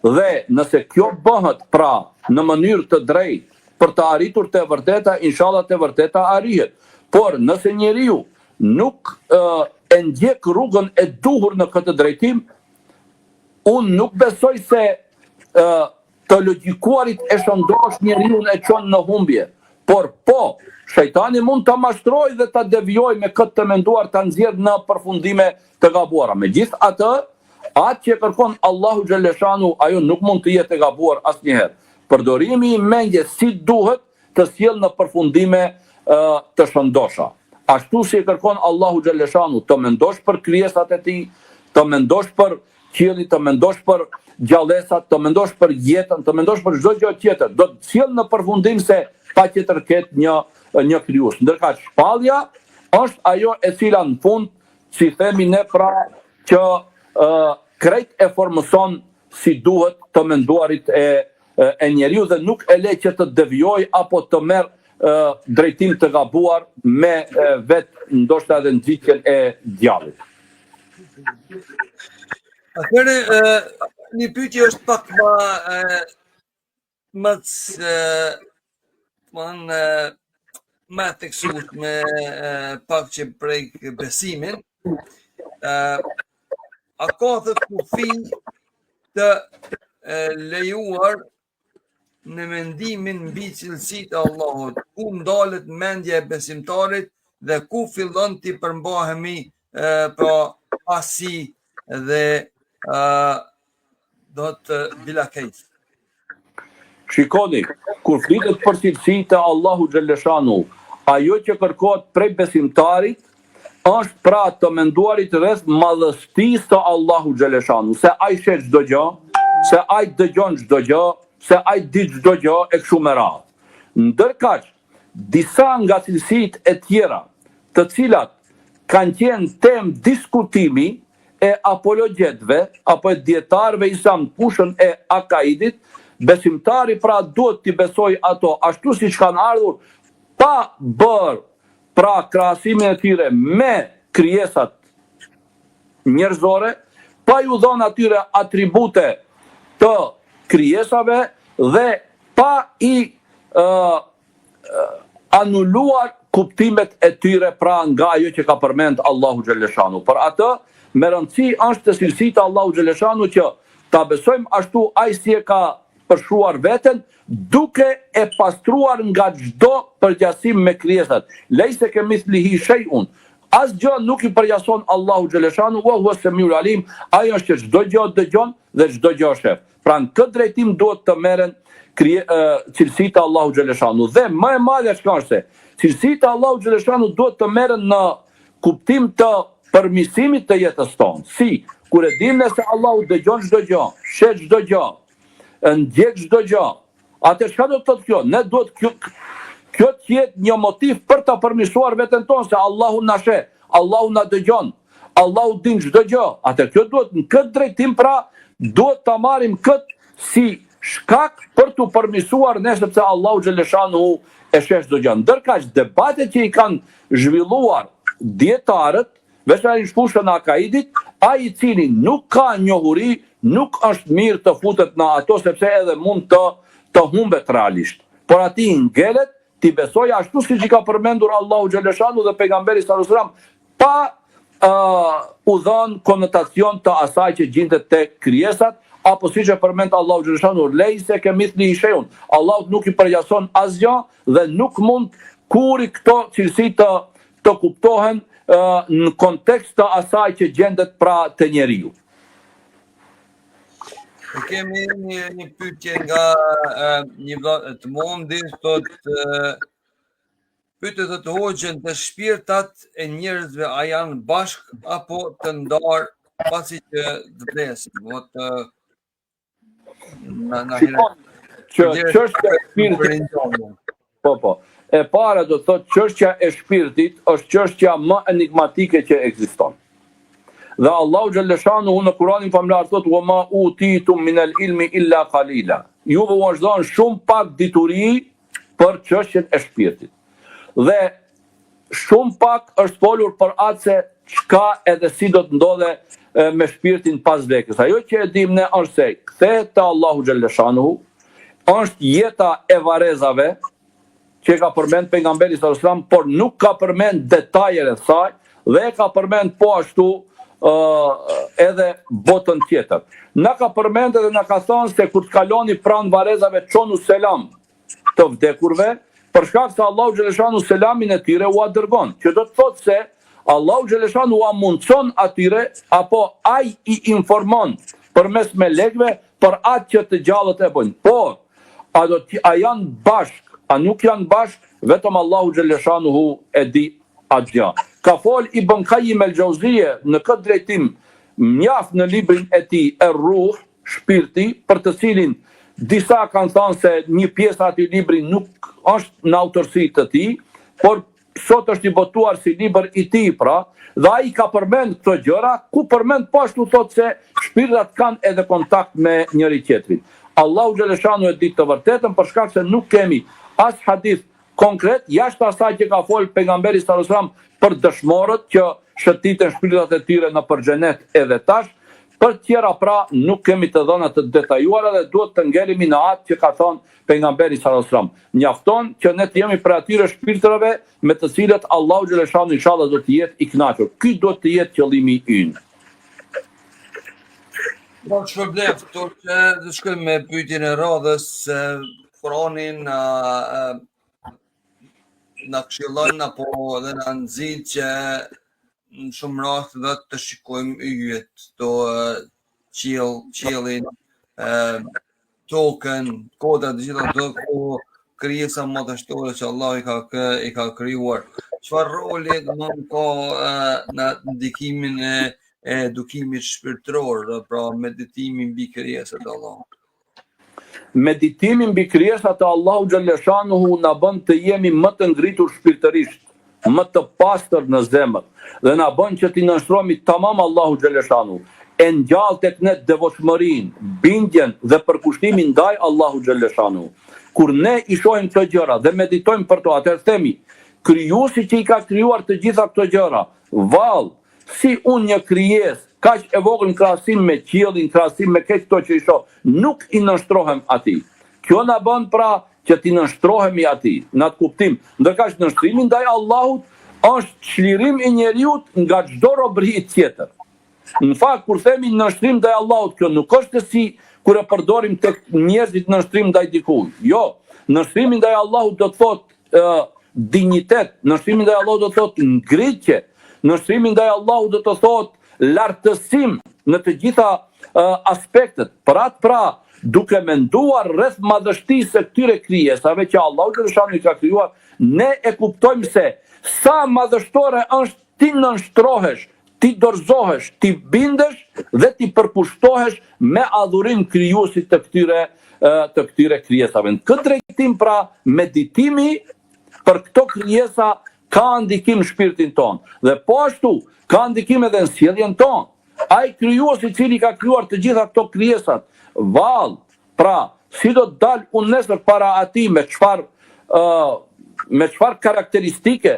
Dhe nëse kjo bëhet pra në mënyrë të drejtë për të arritur të vërteta, inshallah të vërteta arrihet. Por nëse njeriu nuk e ndjek rrugën e duhur në këtë drejtim, unë nuk besoj se të logjikuarit e shëndosh njeriu e çon në humbje. Por po, shejtani mund ta mashtrojë dhe ta devijojë me këtë të menduar, ta nxjerrë në përfundime të gabuara. Megjithatë, atë që kërkon Allahu xhaleshanu, ajo nuk mund të jetë e gabuar asnjëherë. Përdorimi i mendjes si duhet të sjellë në përfundime të shëndosha. Ashtu si e kërkon Allahu xhaleshanu, të mendosh për krijesat e tij, të mendosh për qiellin, të mendosh për gjallësat, të mendosh për jetën, të mendosh për çdo gjë tjetër. Do të sjellë në përfundim se patjetër ketë një krijues. Ndërka shpallja është ajo e cila në fund, si themi ne pra, që krejt e formëson si duhet të menduarit e njeriu dhe nuk e le që të devijoj apo të merr drejtim të gabuar me vetë ndoshta edhe nxitjen e djallit. Atëherë, një pyetje është pak më theksuar me pak që prek besimin. A ka të kufi të lejuar në mendimin mbi cilësitë e Allahut, ku ndalet mendja e besimtarit dhe ku fillon të përmbahemi pra pasi dhe do të bila kejt. Shikoni, kur flitet për cilësitë e Allahu xhaleshanu, ajo që kërkohet prej besimtarit është pra të menduarit rreth madhëstisë të Allahu xhaleshanu, se ai sheh çdo gjë, se ai dëgjon çdo gjë, se ai di çdo gjë e kështu me radhë. Ndërkaq, disa nga cilësitë e tjera, të cilat kanë qenë temë diskutimi e apologjetëve apo e dietarëve islam kushën e akaidit, besimtari pra duhet t'i besoj ato ashtu siç kanë ardhur, pa bërë pra krahasimin e tyre me krijesat njerëzore, pa ju dhënë atyre atribute të krijesave dhe pa i anuluar kuptimet e tyre pra nga ajo që ka përmend Allahu xhaleshanu. Për atë, me rëndësi është të cilësitë e Allahu xhaleshanu që ta besojmë ashtu ai si e ka përshkruar veten, duke e pastruar nga çdo përgjasim me krijesat. Lejse kemithlihi shay'un. Asgjë nuk i përgjason Allahu xhaleshanu, wa huwa semiul alim, ai është që çdo gjë dëgjon dhe çdo gjë sheh. Pra në këtë drejtim duhet të merren cilësitë e Allahu xhaleshanu. Dhe më e madhe çka është se cilësitë e Allahu xhaleshanu duhet të merren në kuptim të përmirësimit të jetës tonë. Si, kur e dim se Allahu dëgjon çdo gjë, shet çdo gjë, ndjek çdo gjë. Atë çka do të thotë kjo? Ne duhet kjo të jetë një motiv për ta përmirësuar veten tonë se Allahu na sheh, Allahu na dëgjon, Allahu din çdo gjë. Atë kjo duhet në këtë drejtim pra duhet ta marrim këtë si shkak për të përmirësuar ne sepse Allahu xhaleshanu e sheh çdo gjë. Ndërkaq debatet që i kanë zhvilluar dietarët, veçanërisht fushën e akaidit, ai i cili nuk ka njohuri, nuk është mirë të futet në ato sepse edhe mund të humbet realisht. Por ati ngelet, ti besoj ashtu siç i ka përmendur Allahu xhaleshanu dhe pejgamberi sallallahu alajhi wasallam, pa u dhënë konotacion të asaj që gjendet te krijesat, apo siç e përmend Allahu xhaleshanu, lejse kemithli shay'un. Allahu nuk i përgjason asgjë dhe nuk mund kurrë këto cilësi të kuptohen në kontekst të asaj që gjendet pra të njeriu. Kemi një pyetje nga një vëlla të mondit, thotë pyetjet të hoxhën të shpirtat e njerëzve a janë bashk apo të ndarë pasi që të vdesin. Çështja e shpirtit. Po. E para do të thotë çështja e shpirtit është çështja më enigmatike që ekziston. Dhe Allahu xhaleshanu në Kur'anin famlar thotë: "Wa ma utitum min al-ilmi illa qalila." Juve u është dhënë shumë pak dituri për çështjen e shpirtit. Dhe shumë pak është folur për atë se çka edhe si do të ndodhe me shpirtin pas vdekjes. Ajo që e dim ne është se kthehet te Allahu xhaleshanu, është jeta e varrezave që ka përmend pejgamberi sallallahu alajhi wasallam, por nuk ka përmend detajet e saj dhe ka përmend po ashtu edhe botën tjetër. Na ka përmend edhe na ka thënë se kur të kaloni pranë varrezave çonu selam të vdekurve, për shkak se Allahu xhaleshanu selamin e tyre u dërgon, që do të thotë se Allahu xhaleshanu u mundson atyre apo ai i informon përmes melekëve për atë që të gjallët e bëjnë. Por a janë bashk, a nuk janë bashk, vetëm Allahu xhaleshanu e di atë gjë. Ka fol Ibn Qayyim el-Jauziyje në këtë drejtim mjaft në librin e tij Er-Ruh, shpirti, për të cilin disa kanë thënë se një pjesë e atij libri nuk është në autorsi të tij, por sot është i botuar si libër i tij pra, dhe ai ka përmend këto gjëra, ku përmend po ashtu thotë se shpirtat kanë edhe kontakt me njëri tjetrin. Allahu xhaleshanu e di të vërtetën për shkak se nuk kemi as hadith konkret jashtë asaj që ka fol pejgamberi sallallahu alajhi wasallam për dëshmorët që shëtiten shpirtat e tyre në përxhenet edhe tash. Për tjera pra nuk kemi të dhëna të detajuara dhe duhet të ngelemi në atë që ka thënë pejgamberi sallallahu alajhi wasallam. Mjafton që ne të jemi për atyre shpirtërave me të cilët Allahu xhaleshanu inshallah do të jetë i kënaqur. Ky do të jetë qëllimi ynë. Po ç'problem, do shkojmë me pyetjen e radhës. Kur'anin na këshillon apo edhe na nxit që në shumë raste dhe të shikojmë yjet, qiellin, tokën, kodat, të gjitha ato ku krijesa madhështore që Allah i ka krijuar. Çfarë roli mund ka në ndikimin e edukimit shpirtëror, pra meditimin mbi krijesat e Allahut? Meditimin mbi krijesat e Allahu xhaleshanu na bën të jemi më të ngritur shpirtërisht, më të pastër në zemër, dhe na bën që t'i nënshtrohemi tamam Allahu xhaleshanu, e ngjall tek ne devotshmërinë, bindjen dhe përkushtimin ndaj Allahu xhaleshanu. Kur ne i shohim këto gjëra dhe meditojmë për to, atëherë themi, krijuesi që i ka krijuar të gjitha këto gjëra, vallë, si unë një krijesë kaq e vogël në krahasim me qiellin, krahasim me këto që i shoh, nuk i nënshtrohem atij. Kjo na bën pra që t'i nënshtrohemi atij, në atë kuptim, ndërkaq nënshtrimi ndaj Allahut është çlirim i njeriut nga çdo robëri tjetër. Në fakt, kur themi nënshtrim ndaj Allahut, kjo nuk është si kur e përdorim tek njerëzit nënshtrim ndaj dikujt. Jo, nënshtrimi ndaj Allahut do të thotë dinjitet, nënshtrimi ndaj Allahut do të thotë ngritje, nënshtrimi ndaj Allahut do të thotë lartësim në të gjitha aspektet. Për atë pra, duke menduar rreth madhështisë së këtyre krijesave që Allahu xhaleshanu i ka krijuar, ne e kuptojmë se sa madhështore është ti nënshtrohesh ti dorëzohesh, ti bindesh dhe ti përpushtohesh me adhurim krijuesit të këtyre krijesave. Në këtë drejtim pra meditimi për këto krijesa ka ndikim në shpirtin ton. Dhe po ashtu ka ndikim edhe në sjelljen ton. Ai krijuesi i cili ka krijuar të gjitha këto krijesat, vallë, pra si do të dal unë nesër para atij me çfarë karakteristike,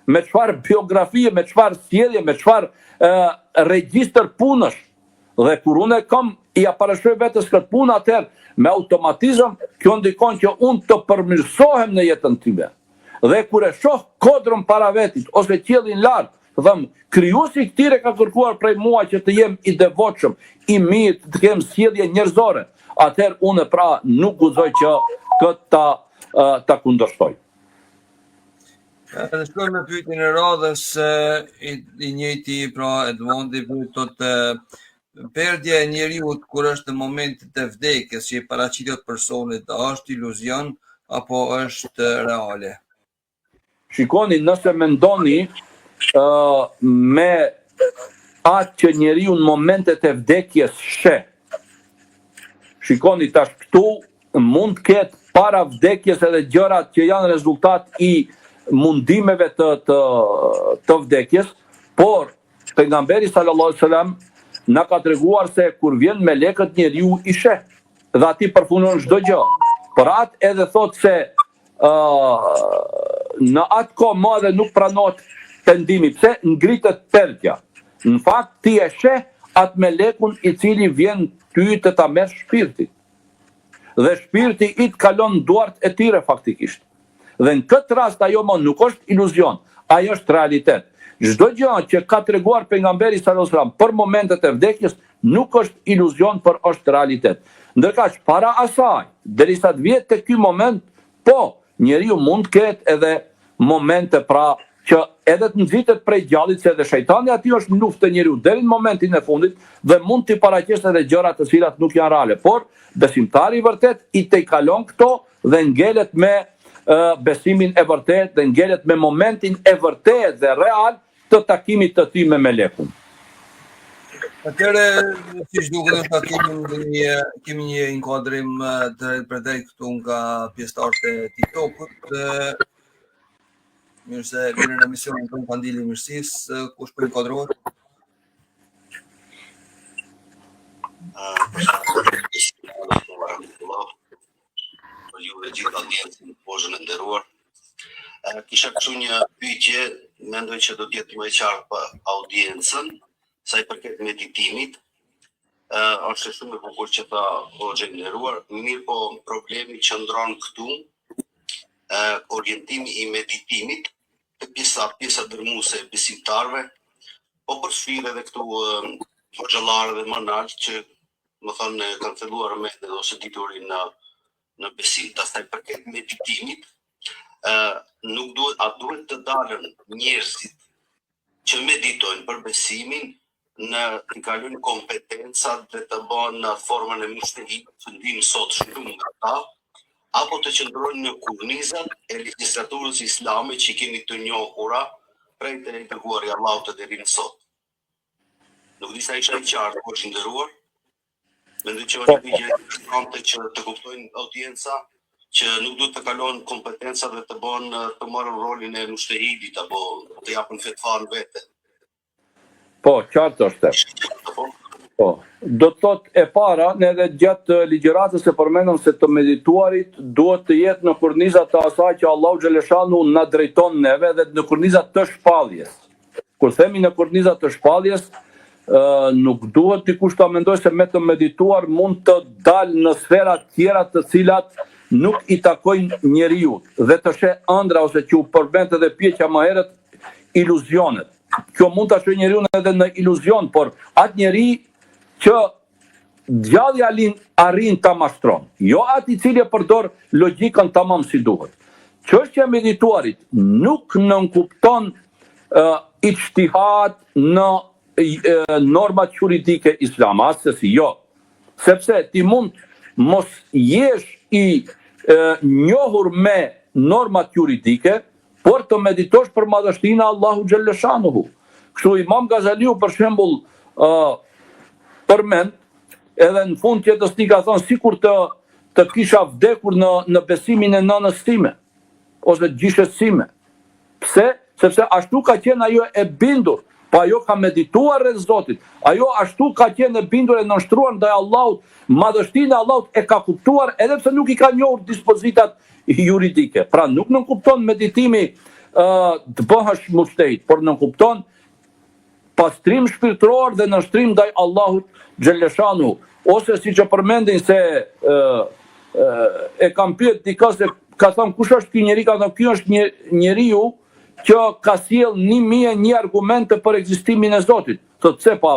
me çfarë biografie, me çfarë sjellje, me çfarë regjistër punësh. Dhe kur unë kam i aparashoj vetes këtë punë, atëherë me automatizëm kjo ndikon që unë të përmirësohem në jetën time. Dhe kur e shoh kodrën para vetit ose qiellin lart, them krijuesi këtyre ka kërkuar prej mua që të jem i devotshëm, i mirë, të kem sjellje njerëzore. Atëherë unë pra nuk guxoj që këtë ta kundërshtoj. Edhe shkojmë në pyetjen e radhës, i njëjti pra Edmondi thotë perdja e njeriut kur është në momentet e vdekjes që i paraqitet personit, a është iluzion apo është reale? Shikoni, nëse mendoni me atë që njeriu në momentet e vdekjes sheh. Shikoni tash këtu mund të ketë para vdekjes edhe gjërat që janë rezultat i mundimeve të vdekjes, por pejgamberi sallallahu alajhi wasallam na ka treguar se kur vjen melekët njeriu i sheh dhe ati përfundon çdo gjë. Por atë edhe thot se në atë kohë madhe nuk pranohet pendimi, pse ngritet perdja. Në fakt ti e sheh atë melekun i cili vjen ty të ta merr shpirtin. Dhe shpirti i të kalon duart e tyre faktikisht. Dhe në këtë rast ajo nuk është iluzion, ajo është realitet. Çdo gjë që ka treguar pejgamberi sallallahu alajhi wasallam për momentet e vdekjes nuk është iluzion, por është realitet. Ndërkaq para asaj, derisa të vjet te ky moment, po, njeriu mund të ketë edhe momente pra që edhe të nxitet prej gjallit, se edhe shejtani aty është në luftë të njeriu deri në momentin e fundit dhe mund t'i paraqesë edhe gjëra të cilat nuk janë reale, por besimtari i vërtet i tejkalon këto dhe ngelet me besimin e vërtet dhe ngelet me momentin e vërtet dhe real të takimit të tij me melekun. Atëre, siç duket kemi një inkuadrim drejt për drejt këtu nga pjesëtarët e TikTokut. Mirë se vjen në emisionin tonë Kandili i Mirësisë, kush po inkuadrohet? Ju dhe gjithë audiencën, pozhën e nderuar. Kisha kështu një pyetje, mendoj që do të jetë më e qartë për audiencën, sa i përket meditimit. Është shumë e bukur që tha pozhë e nderuar, mirë po problemi qëndron këtu, orientimi i meditimit të pjesa dërmuese e besimtarëve, po përfshirë edhe këtu hoxhallarë dhe manal që më thonë kanë filluar me ose diturin në besim. Pastaj përket meditimit, duhet të dalën njerëzit që meditojnë për besimin të kalojnë kompetencat dhe të bëhen në formën e mushtehit, që ndihmë sot shumë nga ta, apo të qëndrojnë në kurnizat e legjislaturës islame që kemi të njohura prej të dërguari i Allahut të deri në sot. Nuk di sa isha i qartë, po është nderuar. Mendoj që është një gjë importante që të kuptojnë audienca që nuk duhet të kalojnë kompetencat dhe të bëhen të marrën rolin e mushtehidit apo të japën fetvan vete. Po, qartë është. Po. Do të thotë e para, ne edhe gjatë ligjëratës e përmendëm se të medituarit duhet të jetë në kurnizat të asaj që Allahu xhaleshanu na drejton neve dhe në kurnizat të shpalljes. Kur themi në kurnizat të shpalljes, nuk duhet dikush ta mendoj se me të medituar mund të dalë në sfera tjera të cilat nuk i takojnë njeriu dhe të sheh ëndra ose që u përmend edhe pjeqa më herët iluzionet. Kjo mund ta shojë njeriu edhe në iluzion, por atë njeri që djalli arrin ta mashtron, jo atë i cili e përdor logjikën tamam si duhet. Çështja e medituarit nuk nënkupton ijtihad në normat juridike islame, asesi jo. Sepse ti mund mos jesh i njohur me normat juridike, por të meditosh për madhështinë e Allahu xhaleshanuhu. Kështu Imam Gazaliu për shembull përmend edhe në fund jetës tij ka thonë sikur të kisha vdekur në besimin e nënës time ose gjyshes time. Pse? Sepse ashtu ka qenë ajo e bindur, pa ajo ka medituar rreth Zotit. Ajo ashtu ka qenë e bindur e nënshtruar ndaj Allahut, madhështinë e Allahut e ka kuptuar edhe pse nuk i ka njohur dispozitat juridike. Pra nuk nënkupton meditimi të bëhesh mujtehid, por nënkupton pastrim shpirtëror dhe nënshtrim ndaj Allahut xhaleshanu. Ose siç e përmendin se e kam pyet dikë se ka thënë kush është ky njeri, ka thënë ky është njeriu që ka sjell 1001 argumente për ekzistimin e Zotit. Thotë pse pa,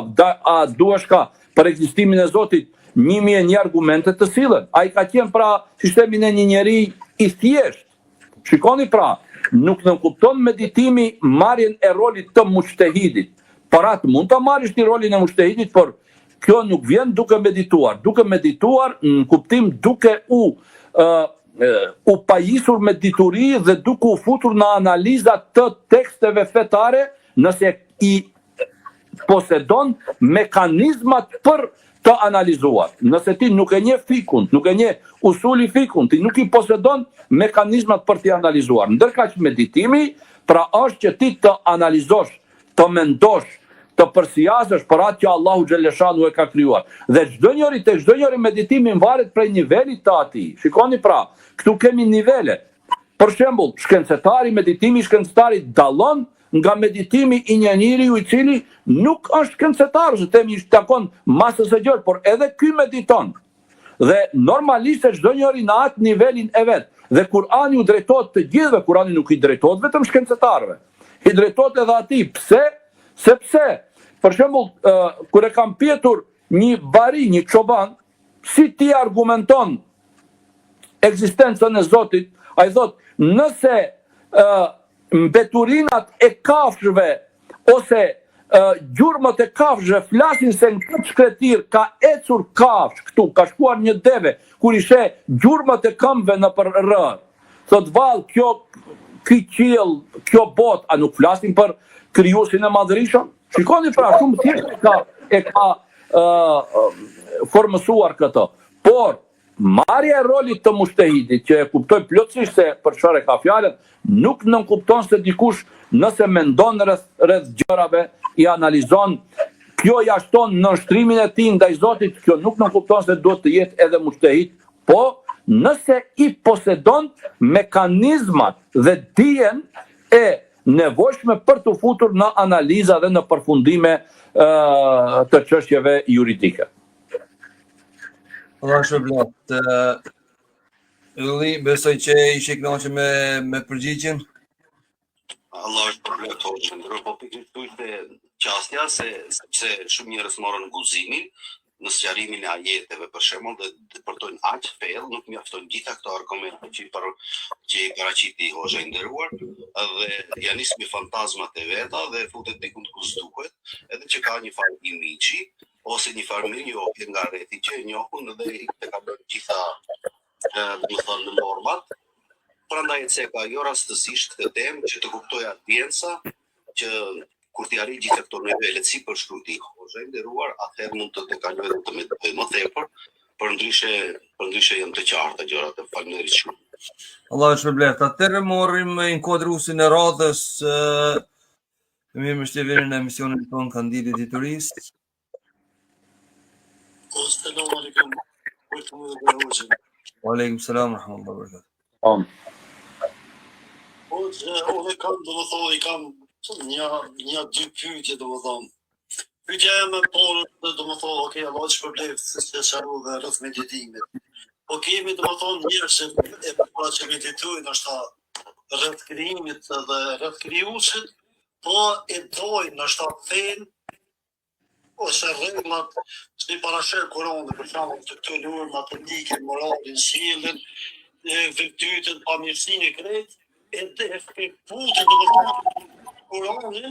a duhesh ka për ekzistimin e Zotit 1001 argumente të sillen? Ai ka qenë pra sistemin e një njeri i thjesht. Shikoni pra, nuk nënkupton meditimi marrjen e rolit të mujtehidit. Para të mund ta marrësh ti rolin e mujtehidit, por kjo nuk vjen duke medituar. Duke medituar në kuptim duke u pajisur me dituri dhe duke u futur në analizat të teksteve fetare, nëse i posedon mekanizmat për të analizuar. Nëse ti nuk e njeh fikun, nuk e njeh usuli fikun, ti nuk i posedon mekanizmat për t'i analizuar. Ndërkaq meditimi, pra është që ti të analizosh, të mendosh, të përsijasësh për atë që Allahu xhaleshanu e ka krijuar. Dhe çdo njëri meditimi varet prej nivelit të atij. Shikoni pra, këtu kemi nivele. Për shembull, meditimi i shkencëtarit dallon nga meditimi i një njeriu i cili nuk është shkencëtar, ose themi i takon masës së gjerë, por edhe ky mediton. Dhe normalisht çdo njeri në atë nivelin e vet. Dhe Kurani u drejtohet të gjithëve, Kurani nuk i drejtohet vetëm shkencëtarëve. I drejtohet edhe atij. Pse? Sepse, për shembull, kur e kam pyetur një bari, një çoban, si ti argumenton ekzistencën e Zotit, ai thot, nëse mbeturinat e kafshëve ose gjurmët e kafshëve flasin se në këtë shkretir ka ecur kafsh këtu, ka shkuar një deve, kur i sheh gjurmët e këmbëve nëpër rrë. Thot vallë, ky qiell, kjo botë, a nuk flasin për krijuesin e madhërisëm? Shikoni pra, shumë thjesht e ka formësuar këtë. Por marrja e rolit të mujtehidit, që e kuptoj plotësisht se për çfarë ka fjalën, nuk nënkupton se dikush nëse mendon rreth gjërave, i analizon, kjo ja shton nënshtrimin e tij ndaj Zotit, kjo nuk nënkupton se duhet të jetë edhe mujtehid, po nëse i posedon mekanizmat dhe dijen e nevojshme për të futur në analiza dhe në përfundime të çështjeve juridike. Allah shpërblet. Ylli, besoj që ishe kënaqur me përgjigjen. Allah shpërblet hoxhën, po pikërisht ishte qasja sepse shumë njerëz morën guximin në sqarimin e ajeteve për shembull dhe depërtojnë aq thellë, nuk mjaftojnë gjitha këto argumente që i paraqiti hoxha i nderuar, dhe ja nis me fantazmat e veta dhe futet diku ku s'duhet, edhe që ka një farë imiçi ose një farë mirënjohje nga rreti që e njohun dhe i ka bërë gjitha domethënë normat. Prandaj e ka jo rastësisht këtë temë që të kuptoj audienca që kur t'i arrijë gjitha këto nivelet si për shkruti hoxha i nderuar, atëherë mund të kaloj të meditoj më tepër, por ndryshe janë të qarta gjërat. Faleminderit shumë. Allah shpërblet. Atëherë morrim inkuadruesin e radhës të mirë mbështetjen në emisionin tonë Kandili i Diturisë. Assalamu alaikum. Wa alaikum salam wa rahmatullahi wa barakatuh. Unë kam një dy pyetje domethënë. Pyetja e më parë domethënë, okay, Allah shpërblet se çfarë dhe rreth meditimit. Po kemi domethënë njerëz që para që meditojnë është rreth krijimit dhe rreth krijuesit, po e dojnë është fen ose rregullat që i parashër Kurani, për shembull të këto norma etike, morale, sjelljen, virtytet, pamirësinë e krejt, edhe e futin domethënë Kurani,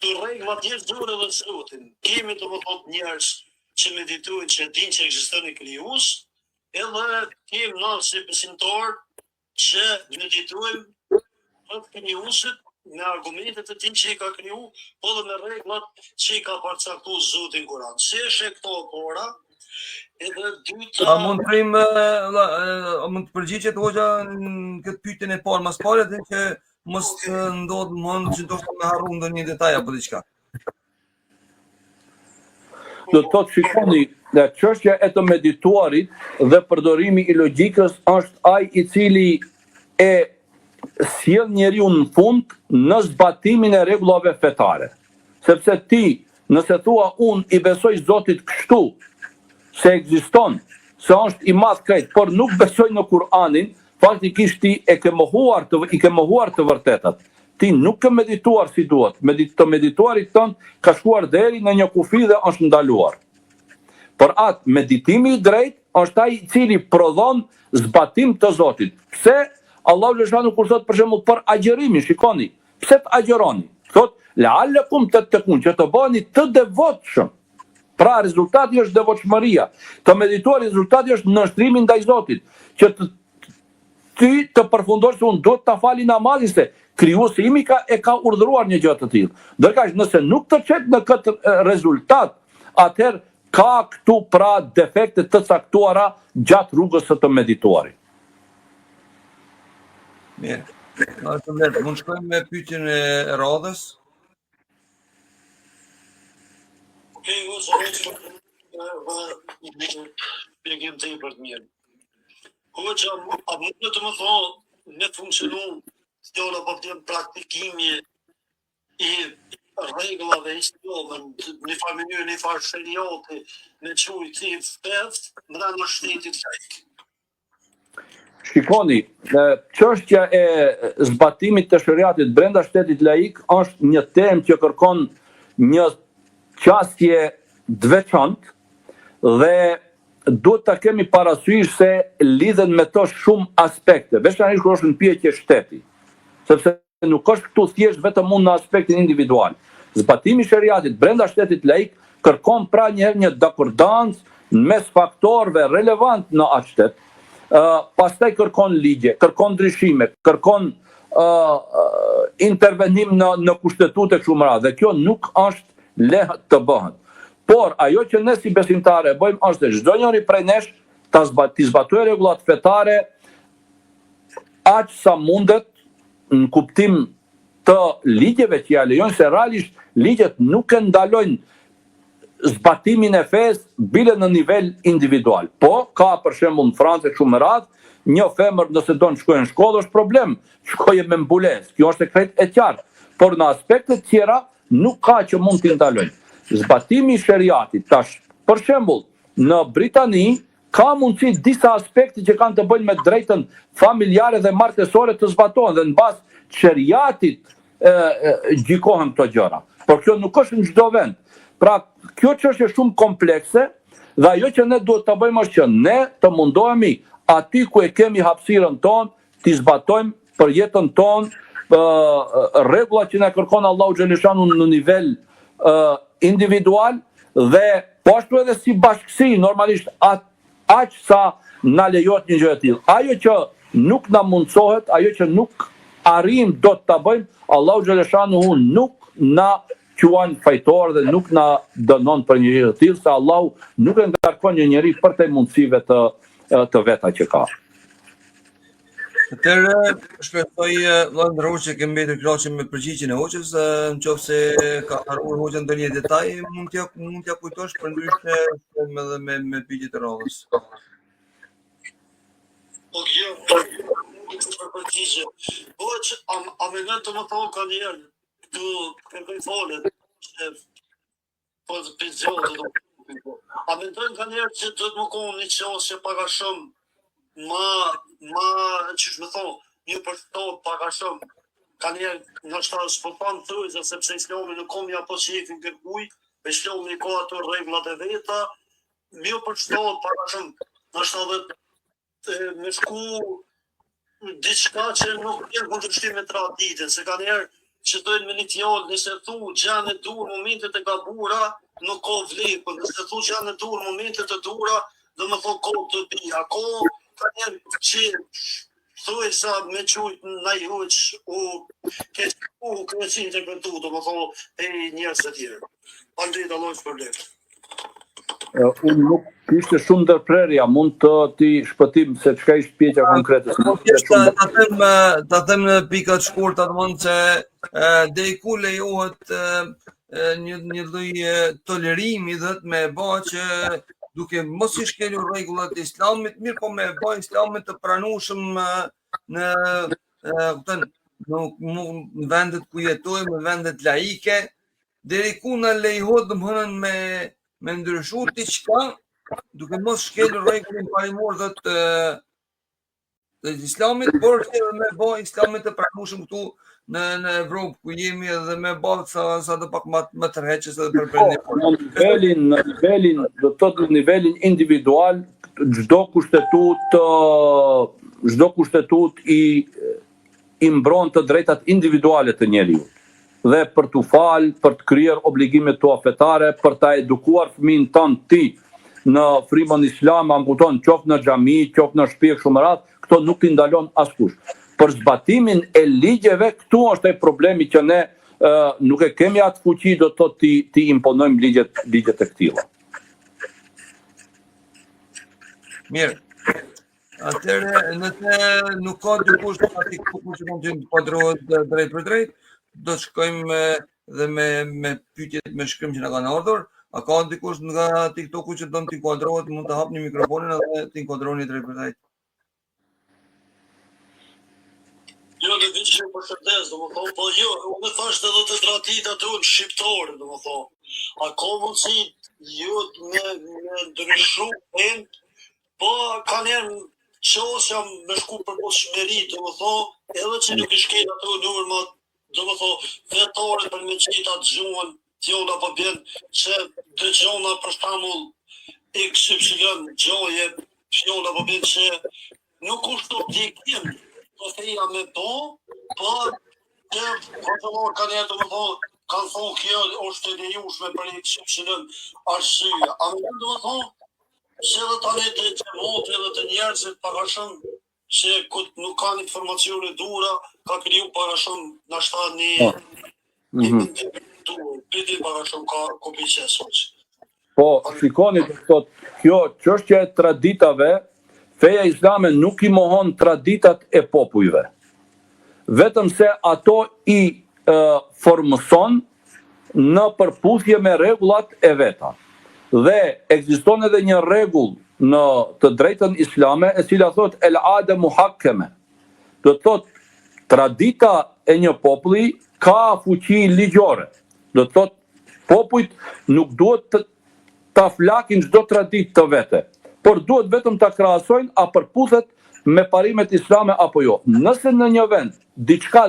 të rregullat njerëzore dhe Zotin. Kemi domethënë njerëz që meditojnë, që dinë që ekziston i krijues, edhe kemi në si besimtar që meditojmë rreth krijuesit me argumentet e tij që i ka kriju, po dhe me rregullat që i ka përcaktuar Zoti në Kur'an. Si është këto kora? Edhe dyta... A mund të prim, mund të përgjigjet hoxha në këtë pyetjen e parë mas pare, dhe që mos ndodh mund që ndoshta me harru ndonjë detaj apo diçka. Do të thotë shikoni, çështja e të medituarit dhe përdorimi i logjikës është ai i cili e sjell njeriu në fund në zbatimin e rregullave fetare. Sepse ti, nëse thua unë i besoj Zotit kështu, se ekziston, se është i madh krejt, por nuk besoj në Kur'anin, faktikisht ti i ke mohuar të vërtetat. Ti nuk ke medituar si duhet. Të medituarit tënd ka shkuar deri në një kufi dhe është ndaluar. Por atë meditimi i drejt është ai i cili prodhon zbatim të Zotit. Pse Allahu xhallahu kur thot për shembull për agjërimin, shikoni, pse të agjëroni? Thot la'allakum tattaqun, që të bëheni të devotshëm. Pra rezultati është devotshmëria. Të medituar rezultati është nënshtrimi ndaj Zotit, që ti të përfundosh se unë do të ta fali namazin se krijuesi im e ka urdhëruar një gjë të tillë. Ndërkaq nëse nuk të çet në këtë rezultat, atëherë ka këtu pra defekte të caktuara gjatë rrugës së të medituarit. Mirë. Mund shkojmë me pyetjen e radhës. Okej, pjegim të i për të mirë. Hoxha, a mund të më thonë në funksionu stjolla po të praktikimi i rregullave islame në një farë mënyrë, në një farë shariati, me çujti fest, brenda shtetit laik. Shikoni, çështja e zbatimit të shariatit brenda shtetit laik është një temë që kërkon një qasje të veçantë dhe duhet ta kemi parasysh se lidhen me to shumë aspekte, veçanërisht kur është në pjekje shteti. Sepse nuk është këtu thjesht vetëm unë në aspektin individual. Zbatimi i shariatit brenda shtetit laik kërkon pra një dakordancë mes faktorëve relevant në atë shtet. Pastaj kërkon ligje, kërkon ndryshime, kërkon intervenim në kushtetutë e kështu me radhë. Dhe kjo nuk është lehtë të bëhet. Por ajo që ne si besimtarë bëjmë është se çdo njeri prej nesh të zbatojë rregullat fetare aq sa mundet në kuptim të ligjeve që ja lejojnë, se realisht ligjet nuk e ndalojnë zbatimin e fesë bile në nivel individual. Po, ka për shembull në Francë shumë radh, një femër nëse do të shkojë në shkollë është problem, shkojë me mbulesë. Kjo është e krejt e qartë. Por në aspekte të tjera nuk ka që mund t'i ndalojnë. Zbatimi i shariatit tash, për shembull, në Britani ka mundësi disa aspekte që kanë të bëjnë me drejtën familjare dhe martesore të zbatohen dhe në bazë shariatit gjikohen këto gjëra. Por kjo nuk është në çdo vend. Pra, kjo çështje është shumë komplekse dhe ajo që ne duhet të bëjmë është që ne të mundohemi aty ku e kemi hapësirën tonë, t'i zbatojmë për jetën tonë rregullat që na kërkon Allahu xhaleshanu në nivel individual dhe po ashtu edhe si bashkësi, normalisht aq sa na lejohet një gjë e tillë. Ajo që nuk na mundsohet, ajo që nuk arrim do të ta bëjmë, Allahu xhaleshanu nuk na quan fajtor dhe nuk na dënon për një gjë të tillë, se Allahu nuk e ngarkon një njeri për te mundësive të veta që ka. Atëherë, shpresoj vëllai ndërruar që kemi mbetur kënaqur me përgjigjen e hoxhës, nëse ka harruar hoxha ndonjë detaj, mund t'ja kujtosh, përndryshe shkojmë edhe me pyetjet e radhës. Okej, për përgjigje. Hoxh, a mendon të më thonë ka njerë tu kërkoj folet, po të pizzohet do. A mendon ka njerë që do të më konë një qosje paka shumë ma që më thonë, një përshtot paka shumë, ka njerë në shtarë s'pëpan të ujtë, sepse Islami në kom ja po qefin kërkuj, me Islami ka ato rregullat e veta, një përshtot paka shumë, në shtarë dhe me shku diçka që nuk jenë kundërshtim me traditën, se ka njerë që dojnë me një fjallë, nëse thu gjanë e dur momentet e gabura, nuk ka vlepën, nëse thu gjanë e dur momentet e dura, dhe më thonë kohë të bia, kohë ka njerë që thuj sa me qujtë në i huq, u konkret interpretu, domethënë e njerëz të tjerë. Andaj Allahu shpërblet. Unë nuk kishte shumë ndërprerja, mund të ti shpëtim se çka ishte pjesa konkrete. Ta them në pika të shkurta, domethënë se deri ku lejohet një lloj tolerimi dhe me bë që duke mos i shkelur rregullat e Islamit, mirë po me bë Islamin të pranueshëm në në vendet ku jetojmë, në vendet laike, deri ku na lejohet domethënë me ndryshu diçka, duke mos shkelur rregullin parimor të Islamit, por që me bë Islamin të pranueshëm këtu në Evropë ku jemi edhe me bë sa të pak më tërheqës edhe përprendim. Në nivelin individual, çdo kushtetutë i mbron të drejtat individuale të njeriut. Dhe për t'u falë, për të kryer obligimet tua fetare, për ta edukuar fëmijën tënd ti në frymën islam, ambuton qoftë në xhami, qoftë në shtëpi kështu me radhë, këto nuk i ndalon askush. Për zbatimin e ligjeve, këtu është ai problemi që ne nuk e kemi atë fuqi do të thotë ti imponojmë ligjet e këtilla. Mirë. Atëherë, nëse nuk ka dikush që mund të padrohet drejt për drejt, do të shkojmë dhe me pyetjet me shkrim që na kanë ardhur. A ka dikush nga TikToku që don të inkuadrohet, mund të hapni mikrofonin edhe të inkuadroni drejt për drejt. Jo, në ditë që përshëndes, domethënë, po jo, unë thashtë edhe të tradita tonë shqiptare, domethënë. A ka mundësi ju me ndryshu po ka njerë qosja me shku për mos shmeri, domethënë, edhe që nuk i shkel ato numër domethënë, vetore për me qita të gjuhën, tjona po bjen që dëgjona për shembull XY gjoje, fjona po bjen që nuk është objektiv, po theja me po që kontrollor kanë jetë domethënë, kanë thonë kjo është e lejueshme për XY arsye. A më domethënë se edhe tani të motë edhe të njerëzit para shumë që nuk kanë informacione dhura, ka kriju para shumë nashta piti para shumë ka kopi qesuq. Po, shikoni të thotë, kjo çështja e traditave, feja islame nuk i mohon traditat e popujve. Vetëm se ato i formëson në përputhje me rregullat e veta. Dhe ekziston edhe një rregull në të drejtën islame e cila thot el ade muhakkeme. Do të thot tradita e një populli ka fuqi ligjore. Do të thot popujt nuk duhet ta flakin çdo traditë të vete, por duhet vetëm ta krahasojnë a përputhet me parimet islame apo jo. Nëse në një vend diçka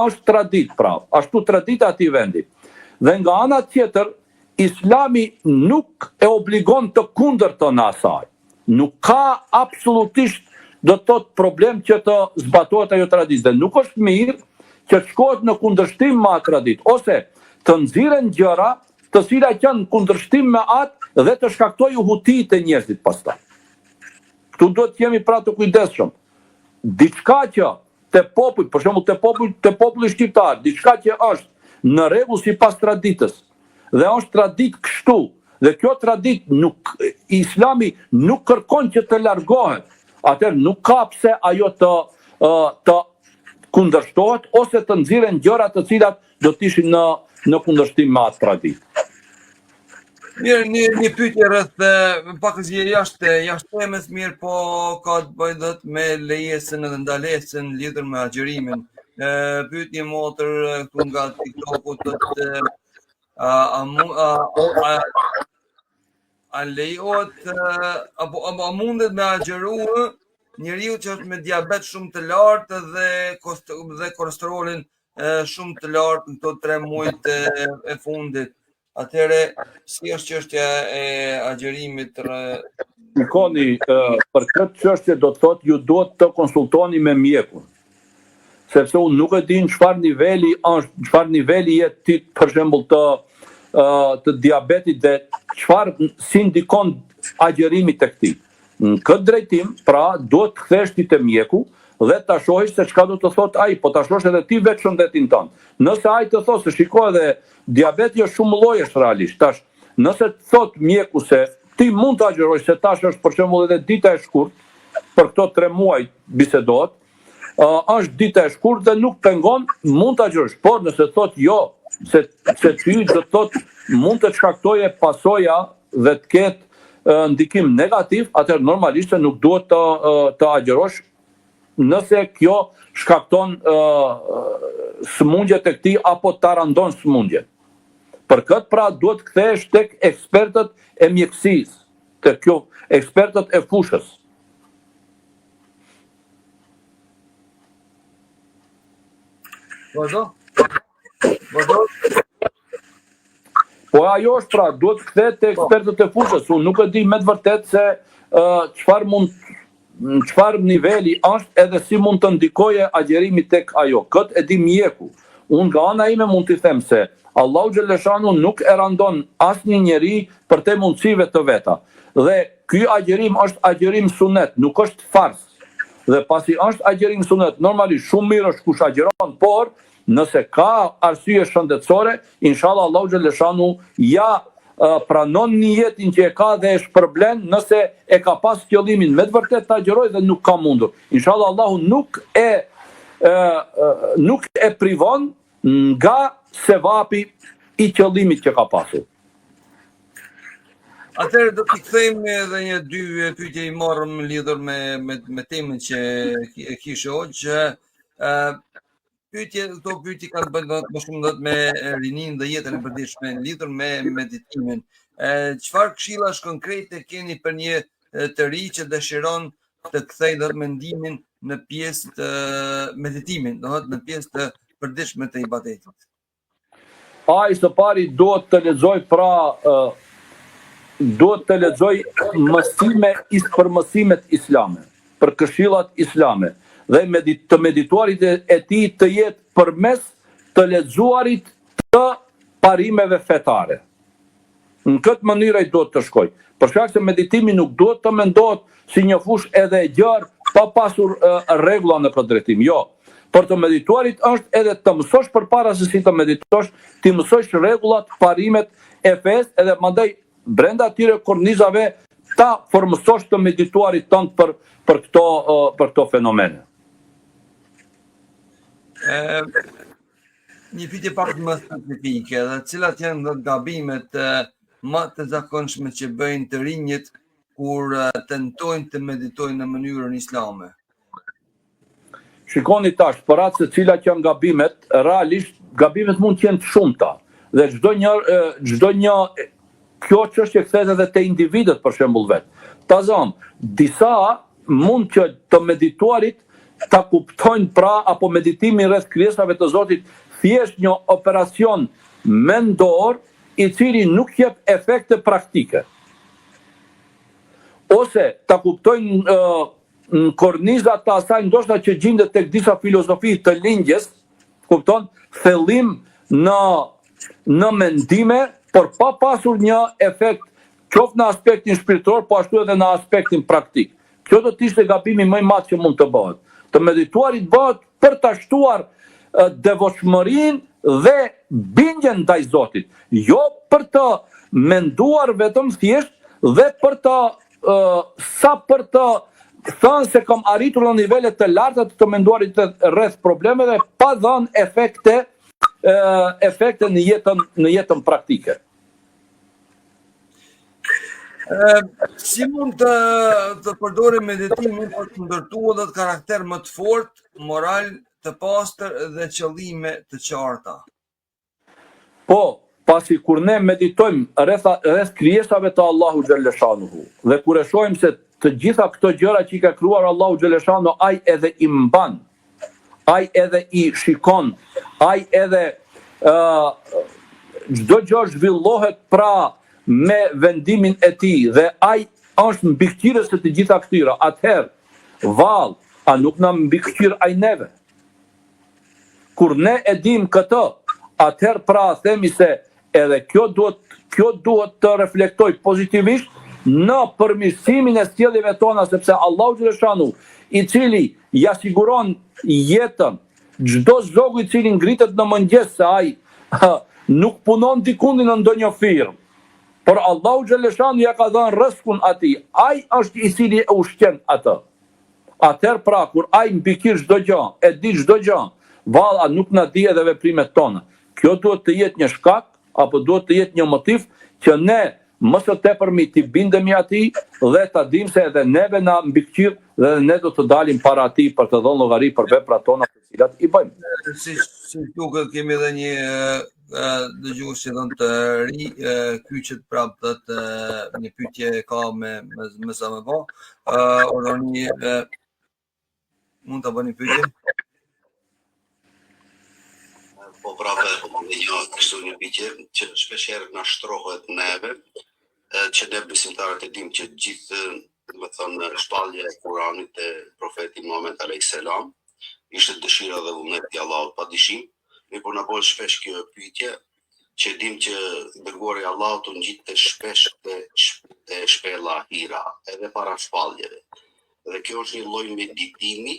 është traditë, pra, ashtu tradita atij vendi. Dhe nga ana tjetër Islami nuk e obligon të kundërtën asaj. Nuk ka absolutisht do të thotë problem që të zbatohet ajo traditë. Dhe nuk është mirë që të shkohet në kundërshtim me atë traditë, ose të nxirren gjëra të cilat janë në kundërshtim me atë dhe të shkaktojë hutitë e njerëzit pastaj. Këtu duhet të jemi pra të kujdesshëm. Diçka që te populli, për shembull te populli shqiptar, diçka që është në rregull sipas traditës, dhe është tradit kështu, dhe kjo tradit Islami nuk kërkon që të largohet, atëherë nuk ka pse ajo të kundërshtohet ose të nxirren gjëra të cilat do të ishin në kundërshtim me atë tradit. Mirë, një pyetje rreth pak jashtë temës, mirë, po ka të bëjë dhe me lejesën edhe ndalesën lidhur me agjërimin. Pyetje motër këtu nga TikToku a lejohet apo mundet me agjëru njeriu që është me diabet shumë të lartë dhe kolesterolin shumë të lartë në këto 3 muajt e fundit. Atëherë, si është çështja e agjërimit? Shikoni, për këtë çështje do të thotë ju duhet të konsultoni me mjekun. Sepse unë nuk e di në çfarë niveli jetë ti, për shembull, të diabetit dhe si ndikon agjërimi tek ti. Në këtë drejtim, pra, duhet të kthesh ti te mjeku dhe ta shohësh se çka do të thotë ai, po ta shohësh edhe ti vetë shëndetin tënd. Nëse ai të thotë se shiko edhe diabeti është shumë llojesh realisht. Tash, nëse të thotë mjeku se ti mund të agjerosh, se tash është për shembull edhe dita e shkurt, për këto 3 muaj bisedohet, është dita e shkurt dhe nuk pengon, mund të agjerosh. Por nëse thotë jo, se ty do të thotë mund të shkaktojë pasoja dhe të ketë ndikim negativ, atëherë normalisht se nuk duhet të agjerosh nëse kjo shkakton sëmundje të këtij apo të randon sëmundje. Për këtë pra duhet kthehesh tek ekspertët e mjekësisë, tek kjo ekspertët e fushës. Vazhdo. Po ajo është pra, duhet kthehet te ekspertët e fushës. Unë nuk e di me të vërtet se çfarë niveli është edhe si mund të ndikojë agjerimi tek ajo. Këtë e di mjeku. Unë nga ana ime mund t'i them se Allahu xhaleshanu nuk e randon asnjë njeri për te mundësive të veta. Dhe ky agjerim është agjerim sunet, nuk është fars. Dhe pasi është agjerim sunet, normalisht shumë mirë është kush agjeron, por nëse ka arsye shëndetësore, inshallah Allahu xhaleshanu ja pranon niyetin që e ka dhe e shpërblen nëse e ka pas qëllimin me të vërtet të agjeroj dhe nuk ka mundur. Inshallah Allahu nuk e privon nga sevapi i qëllimit që ka pasur. Atëherë do t'i kthejmë edhe një 2 pyetje i marrëm lidhur me temën që e kishe hoxh. Këto pyetje kanë bërë më shumë me rinin dhe jetën e përditshme lidhur me meditimin. Çfarë këshillash konkrete keni për një të ri që dëshiron të kthejë dhe mendimin në pjesë të meditimin, do thotë në pjesë të përditshme të ibadetit? Ai së pari duhet të lexoj duhet të lexoj mësime për mësimet islame, për këshillat islame dhe të medituarit e tij të jetë përmes të lexuarit të parimeve fetare. Në këtë mënyrë ai duhet të shkoj. Për shkak se meditimi nuk duhet të mendohet si një fushë edhe e gjerë pa pasur rregulla në këtë drejtim. Jo. Për të medituarit është edhe të mësosh përpara se si të meditosh, ti mësosh rregullat, parimet e fesë, edhe mandej brenda atyre kornizave ta formësosh të medituarit tënd për këto fenomene. Një pyetje pak më specifike, dhe cilat janë gabimet më të zakonshme që bëjnë të rinjët kur tentojnë të meditojnë në mënyrën islame? Shikoni tash, për atë se cilat janë gabimet, realisht gabimet mund të jenë të shumta. Dhe çdo një kjo çështje kthehet edhe te individët për shembull vet. Ta zëm, disa mund që të medituarit ta kuptojnë pra apo meditimin rreth krijesave të Zotit thjesht një operacion mendor i cili nuk jep efekte praktike. Ose ta kuptojnë në kornizat të asaj ndoshta që gjendet tek disa filozofi të lindjes, kupton, thellim në mendime, por pa pasur një efekt qoftë në aspektin shpirtëror, po ashtu edhe në aspektin praktik. Kjo do të ishte gabimi më i madh që mund të bëhet. Të medituarit bëhet për ta shtuar devotshmërinë dhe bindjen ndaj Zotit, jo për të menduar vetëm thjesht dhe për të thënë se kam arritur në nivele të larta të menduarit rreth problemeve pa dhënë efekte në jetën praktike. Si mund të përdorim meditimin për të ndërtuar dhe karakter më të fortë, moral të pastër dhe qëllime të qarta? Po, pasi kur ne meditojmë rreth krijesave të Allahu xhaleshanuhu dhe kur e shohim se të gjitha këto gjëra që i ka krijuar Allahu xhaleshanu, ai edhe i mban, ai edhe i shikon, ai edhe çdo gjë zhvillohet pra me vendimin e tij dhe ai është mbikëqyrës së të gjitha këtyra. Atëherë, vallë, a nuk na mbikëqyr ai neve? Kur ne e dim këtë, atëherë pra themi se edhe kjo duhet të reflektoj pozitivisht në përmirësimin e sjelljeve tona, sepse Allahu xhaleshanu, i cili ja siguron jetën çdo zogu i cili ngritet në mëngjes, se ai nuk punon dikundin në ndonjë firmë, por Allahu xhaleshanu ja ka dhënë rrezikun atij. Ai është i cili e ushqen atë. Atëherë pra, kur ai mbikir çdo gjë, e di çdo gjë, valla nuk na di edhe veprimet tona. Kjo duhet të jetë një shkak, apo duhet të jetë një motiv që ne më së tepërmi t'i bindemi atij dhe ta dim se edhe neve na mbikëqyr dhe ne do të dalim para atij për të dhënë llogari për veprat tona të cilat i bëjmë. Si duket kemi edhe një dëgjues që don të ri, kyçet prapë të një pyetje ka me sa më po. Ordoni mund ta bëni pyetje? Po prapë kështu një pyetje që shpesh herë na shtrohet neve, që ne besimtarët e dim që gjithë, do të thonë, shpallja e Kuranit e profetit Muhammed alayhis salam ishte dëshira dhe vullneti i Allahut padyshim, por na bëhet shpesh kjo pyetje që dim që dërguari i Allahut u ngjite shpesh te shpella hira, edhe para shpalljeve. Dhe kjo është një lloj meditimi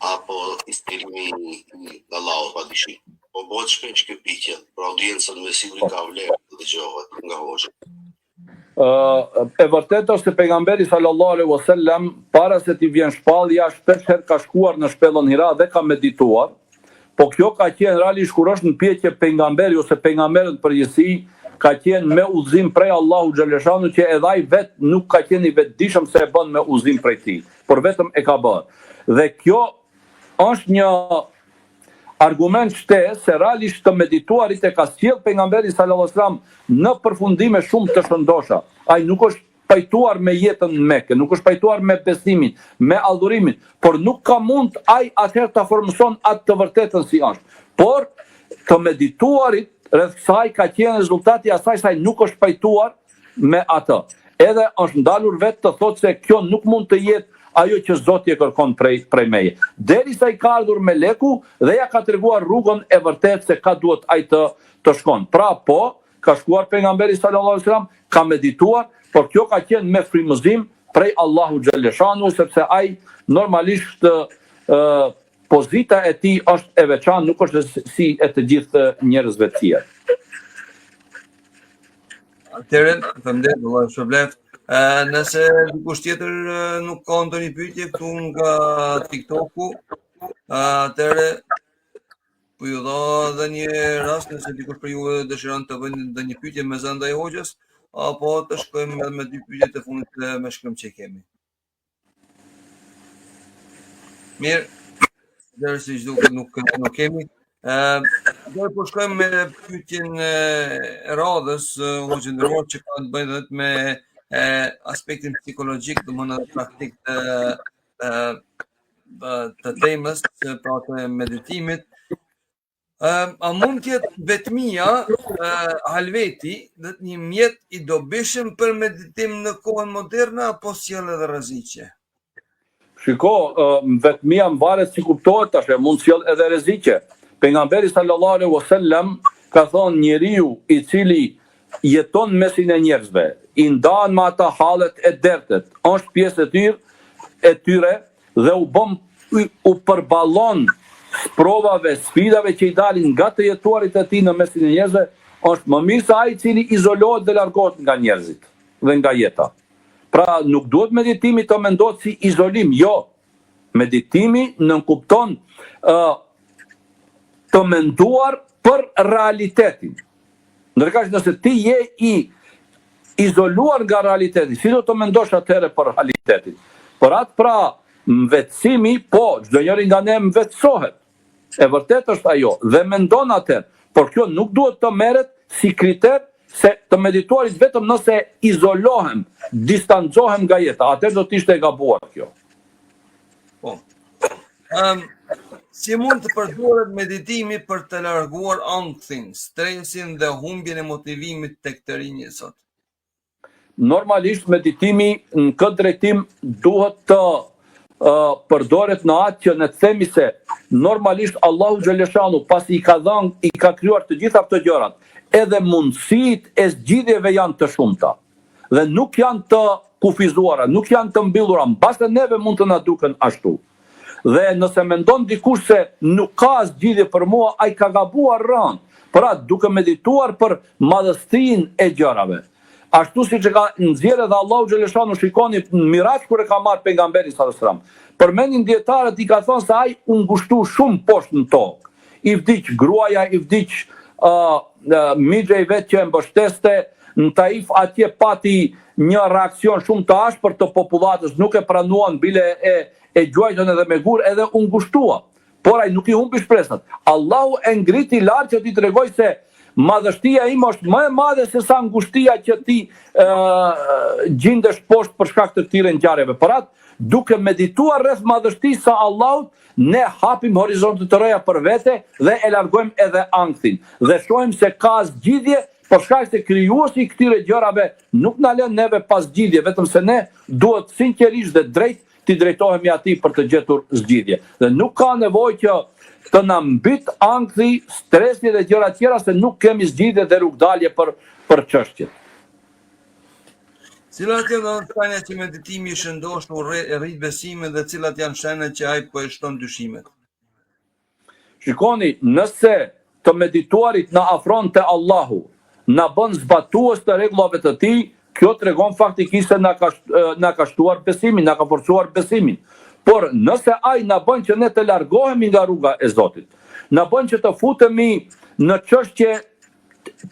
apo inspirimi i Allahut padyshim. Po bëhet shpesh kjo pyetje, për audiencën me siguri ka vlerë të dëgjohet nga hoxha. E vërtet është se pejgamberi sallallahu alaihi wasallam para se t'i vjen shpallja shpesh herë ka shkuar në shpellën Hira dhe ka medituar, po kjo ka qenë realisht kur është në pjekje pejgamberi ose pejgamberët përgjithësi ka qenë me udhëzim prej Allahu xhaleshanu, që edhe ai vet nuk ka qenë i vetëdijshëm se e bën me udhëzim prej tij, por vetëm e ka bërë. Dhe kjo është një argument shtesë se realisht të medituarit e ka sjell pejgamberi sallallahu alajhi wasallam në përfundime shumë të shëndosha. Ai nuk është pajtuar me jetën në Mekë, nuk është pajtuar me besimin, me adhurimin, por nuk ka mund ai atëherë ta formson atë të vërtetën si është. Por të medituarit rreth saj ka qenë rezultati i asaj se ai nuk është pajtuar me atë. Edhe është ndalur vetë të thotë se kjo nuk mund të jetë ajo që Zoti e kërkon prej meje. Derisa i ka ardhur meleku dhe ja ka treguar rrugën e vërtetë se ka duhet ai të shkon. Pra po, ka shkuar pejgamberi sallallahu alajhi wasallam, ka medituar, por kjo ka qenë me frymëzim prej Allahu xhaleshanu, sepse ai normalisht pozita e tij është e veçantë, nuk është si e të gjithë njerëzve të tjerë. Atëherë, faleminderit, vëllai shpërblet. Nëse dikush tjetër nuk ka ndonjë pyetje këtu nga TikToku, atëherë po ju do edhe një rast nëse dikush për ju dëshiron të bëni ndonjë pyetje me zë ndaj hoxhës, apo të shkojmë me dy pyetje të fundit me shkrim që kemi. Mirë, dhe si duket nuk kemi. Dhe po shkojmë me pyetjen e radhës, hoxhë ndërruar, që ka të bëjë edhe me aspektin psikologjik, domethënë praktik të temës, pra të meditimit. A mund të jetë vetmia halveti një mjet i dobishëm për meditim në kohën moderne, apo sjell edhe rreziqe? Shiko, vetmia varet si kuptohet tash, mund sjell edhe rreziqe. Pejgamberi sallallahu alaihi wasallam ka thonë njeriu i cili jeton mesin e njerëzve, i ndahen me ata hallet e dertet, është pjesë e tyre dhe u përballon provave, sfidave që i dalin nga të jetuarit e tij në mesin e njerëzve, është më mirë se ai i cili izolohet dhe largohet nga njerëzit dhe nga jeta. Pra nuk duhet meditimi të mendohet si izolim, jo. Meditimi nënkupton të menduar për realitetin. Ndërkaq nëse ti je i izoluar nga realiteti, si do të mendosh atëherë për realitetin? Për atë pra, mvetësimi, po, çdo njeri nga ne mvetësohet. E vërtet është ajo, dhe mendon atëherë, por kjo nuk duhet të merret si kriter se të medituarit vetëm nëse izolohem, distancohem nga jeta, atëherë do të ishte e gabuar kjo. Po. Si mund të përdoret meditimi për të larguar ankthin, stresin dhe humbjen e motivimit tek të rinjë sot? Normalisht meditimi në këtë drejtim duhet të përdoret në atë që ne themi se normalisht Allahu xhaleshanu pasi i ka krijuar të gjitha këto gjërat, edhe mundësitë e zgjidhjeve janë të shumta. dhe nuk janë të kufizuara, nuk janë të mbyllura, mbase neve mund të na duken ashtu. Dhe nëse mendon dikush se nuk ka zgjidhje për mua, ai ka gabuar rënd. Pra, duke medituar për madhësinë e gjërave. Ashtu siç e ka nxjerrë dhe Allahu xhaleshanu, shikoni miraq kur e ka marrë pejgamberi sallallahu alajhi wasallam. Përmendin dietarët i ka thënë se ai u ngushtu shumë poshtë në tokë. I vdiq gruaja, i vdiq migje i vetë që e mbështeste, në Taif atje pati një reakcion shumë të ashpër të popullatës, nuk e pranuan bile e gjuajtën edhe me gur, edhe u ngushtua. Por ai nuk i humbi shpresat. Allahu e ngriti lart që ti tregoj se madhështia ime është më e madhe se sa ngushtia që ti gjendesh poshtë për shkak të këtyre ngjarjeve. Por atë, duke medituar rreth madhështisë së Allahut, ne hapim horizonte të reja për vete dhe e largojmë edhe ankthin. Dhe shohim se ka zgjidhje, për shkak se krijuesi i këtyre gjërave nuk na lën neve pas zgjidhje, vetëm se ne duhet sinqerisht dhe drejt ti drejtohemi atij për të gjetur zgjidhje. Dhe nuk ka nevojë që të na mbyt ankthi, stresi dhe gjëra tjera se nuk kemi zgjidhje dhe rrugdalje për çështjet. Cilat janë shenjat që meditimi i shëndoshur rrit besimin dhe cilat janë shenjat që ai po e shton dyshimet? Shikoni, nëse të medituarit na afron te Allahu, na bën zbatues të rregullave të tij, kjo tregon faktikisht se na ka shtuar besimin, na ka forcuar besimin. Por nëse ai na bën që ne të largohemi nga rruga e Zotit, na bën që të futemi në çështje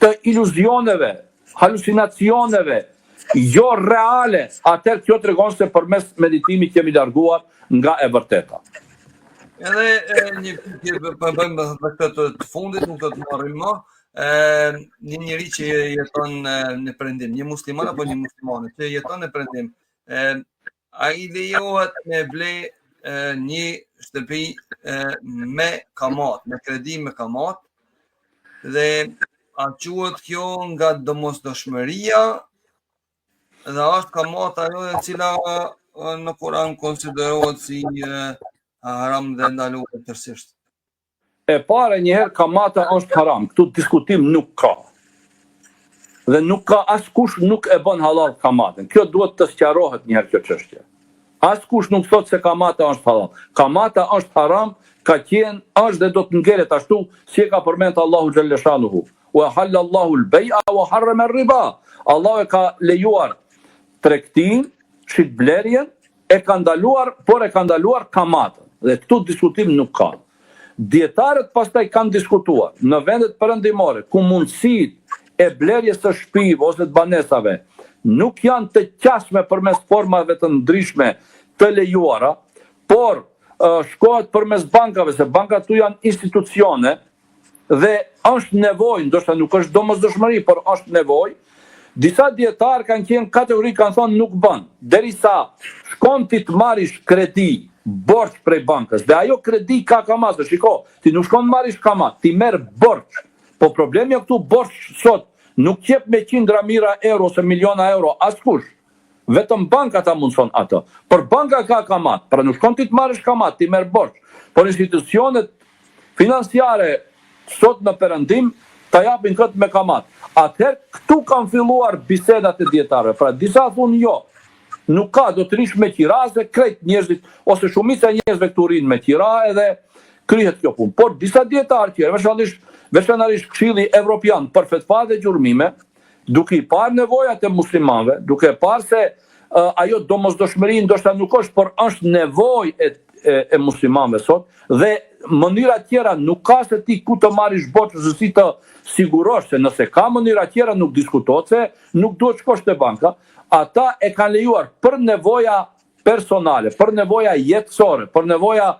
të iluzioneve, halucinacioneve, jo reale, atëherë kjo tregon se përmes meditimit kemi larguar nga e vërteta. Edhe një pyetje bëjmë këtë të fundit, nuk do të marrim më. Një njeri që jeton në Perëndim, një musliman apo një muslimane që jeton në Perëndim, ai lejohet me ble një shtëpi me kamat, me kredi me kamat, dhe a quhet kjo nga domosdoshmëria dhe është kamata ajo e cila në Kur'an konsiderohet si haram dhe ndaluar tërësisht? E para njëherë kamata është haram, këtu diskutim nuk ka. Dhe nuk ka askush nuk e bën halal kamatën. Kjo duhet të sqarohet njëherë kjo çështje. Askush nuk thot se kamata është halal. Kamata është haram, ka qenë, është dhe do të ngelet ashtu si e ka përmend Allahu xhaleshanuhu. Wa halallahu al-bay'a wa harrama ar-riba. Allahu e ka lejuar tregtin, shitblerjen, e ka ndaluar, por e ka ndaluar kamatën. Dhe këtu diskutim nuk ka. Dietarët pastaj kanë diskutuar në vendet perëndimore ku mundësitë e blerjes së shtëpive ose të banesave nuk janë të qasme përmes formave të ndryshme të lejuara, por shkohet përmes bankave, se bankat tu janë institucione dhe është nevojë, ndoshta nuk është domosdoshmëri, por është nevojë. Disa dietarë kanë qenë kategori, kanë thonë nuk bën, derisa shkon ti të marrish kredi, borx prej bankës, dhe ajo kredi ka kamatë, shiko, ti nuk shkon marrish kamat, ti merr borx. Po problemi këtu, borx sot nuk jep me qindra mijëra euro ose miliona euro askush. Vetëm banka ta mundson atë. Por banka ka kamat, pra nuk shkon ti të marrësh kamat, ti merr borx. Por institucionet financiare sot në Perëndim ta japin këtë me kamat. Atëherë këtu kanë filluar bisedat e dietarëve. Pra disa thonë jo, nuk ka, do të rish me qira, se krejt njerëzit, ose shumica e njerëzve këtu rinë me qira edhe kryhet kjo punë. Por disa dietarë tjerë, veçanërisht Këshilli Evropian për fetva dhe gjurmime, duke i parë nevojat e muslimanëve, duke parë se ajo domosdoshmëri ndoshta nuk është, por është nevojë e muslimanëve sot, dhe mënyra tjera nuk ka se ti ku të marrish borx si të sigurosh, se nëse ka mënyra tjera nuk diskutohet, se nuk duhet shkosh te banka. Ata e kanë lejuar për nevoja personale, për nevoja jetësore, për nevoja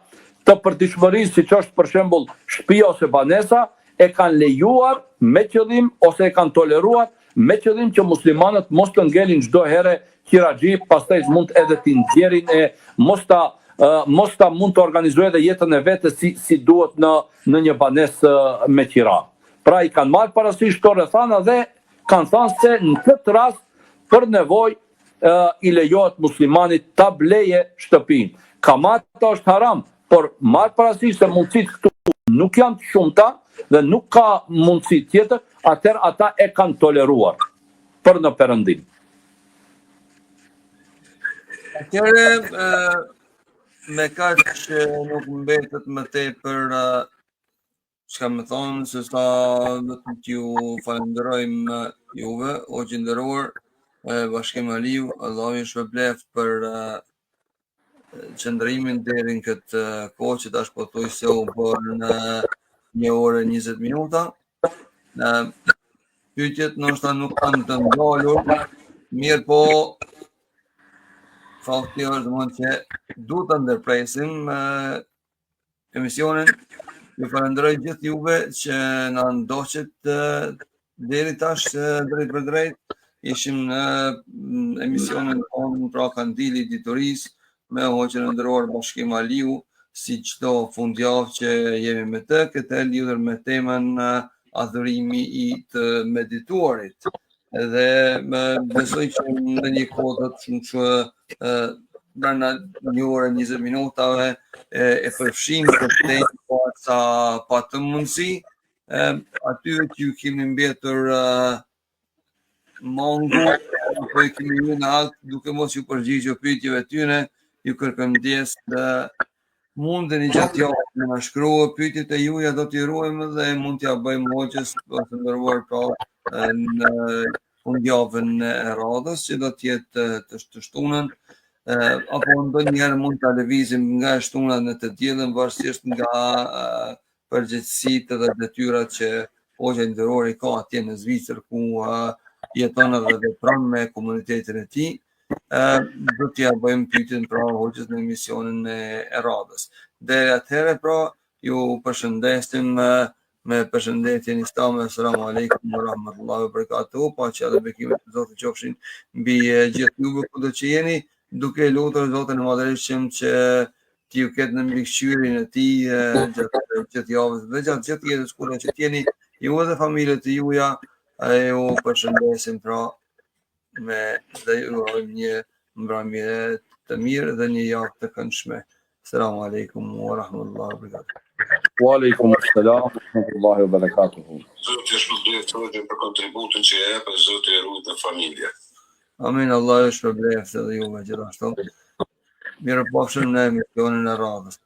të përditshmërisë, siç është për shembull shtëpia ose banesa, e kanë lejuar me qëllim ose e kanë toleruar me qëllim që muslimanët mos të ngelin çdo herë kiraxhi, pastaj mund edhe të ndjerin e mos ta mund të organizojë edhe jetën e vetes si duhet në një banesë me qira. Pra i kanë marrë parasysh këto rrethana dhe kanë thënë se në këtë rast për nevojë i lejohet muslimanit ta bleje shtëpinë. Kamata është haram, por marrë parasysh se mundësitë këtu nuk janë të shumta dhe nuk ka mundësi tjetër, atëherë ata e kanë toleruar për në Perëndim. Atëherë, me kaq nuk mbetet më tepër çka më thonë, se sa vetëm t'ju falenderojmë juve, o gjinderuar, Bashkim Aliu, Allah ju shpëbleft për qëndrimin deri në këtë kohë që tash po thuaj se u bën në 1 orë 20 minuta. Pyetjet ndoshta nuk kanë të ndalur, mirë po fakti është domosdoshmë që duhet ta ndërpresim emisionin. Ju falenderoj gjithë juve që na ndoqët deri tash drejt për drejt. Ishim në emisionin tonë pra Kandili i Diturisë me hoqën e nderuar Bashkim Aliu, si çdo fundjavë që jemi me të, këtë lidhur me temën adhurimi i të medituarit. Edhe besoj që në një kohë do të që brenda 1 orë 20 minutave e përfshim këtë temë pa të mundësi, atyre që ju kemi mbetur mangu, apo i kemi ju në altë, duke mos ju përgjigjur pyetjeve tyre, ju kërkojmë ndjesë mundeni gjatë javës me na shkruaj pyetjet e juaja, do t'i ruajmë dhe mund t'ja bëjmë hoqës ose ndërruar pra në fundjavën e radhës që do t'jetë të shtunën, apo ndonjëherë mund ta lëvizim nga shtuna në të diellën varësisht nga përgjegjësitë dhe detyrat që hoqja e nderuar i ka atje në Zvicër ku jeton edhe vepron me komunitetin e tij. Do t'ja bëjmë pyetjen pra hoqës në emisionin e radhës. Deri atëherë pra ju përshëndesim me përshëndetjen islame. Asalamu alaikum wa rahmatullahi wa barakatuhu. Paqja dhe bekimet e Zotit qofshin mbi gjithë juve kudo që jeni, duke lutur Zotin e Madhërisht që t'ju ketë në mbikëqyrjen e tij gjatë gjithë javës dhe gjatë gjithë jetës kudo që t'jeni ju dhe familjet e juaja. Ju përshëndesim pra dhe ju urojmë një mbrëmje të mirë dhe një javë të këndshme. Selamu alaikum wa rahmatullahi wa barakatuh. Wa alaikum assalam wa rahmatullahi wa barakatuh. Zoti shpëlbeft hoqën për kontributin që jep, Zoti e ruaj dhe familjen. Amin, Allah ju shpëlbeft edhe juve gjithashtu. Mirëpafshim në emisionin e radhës.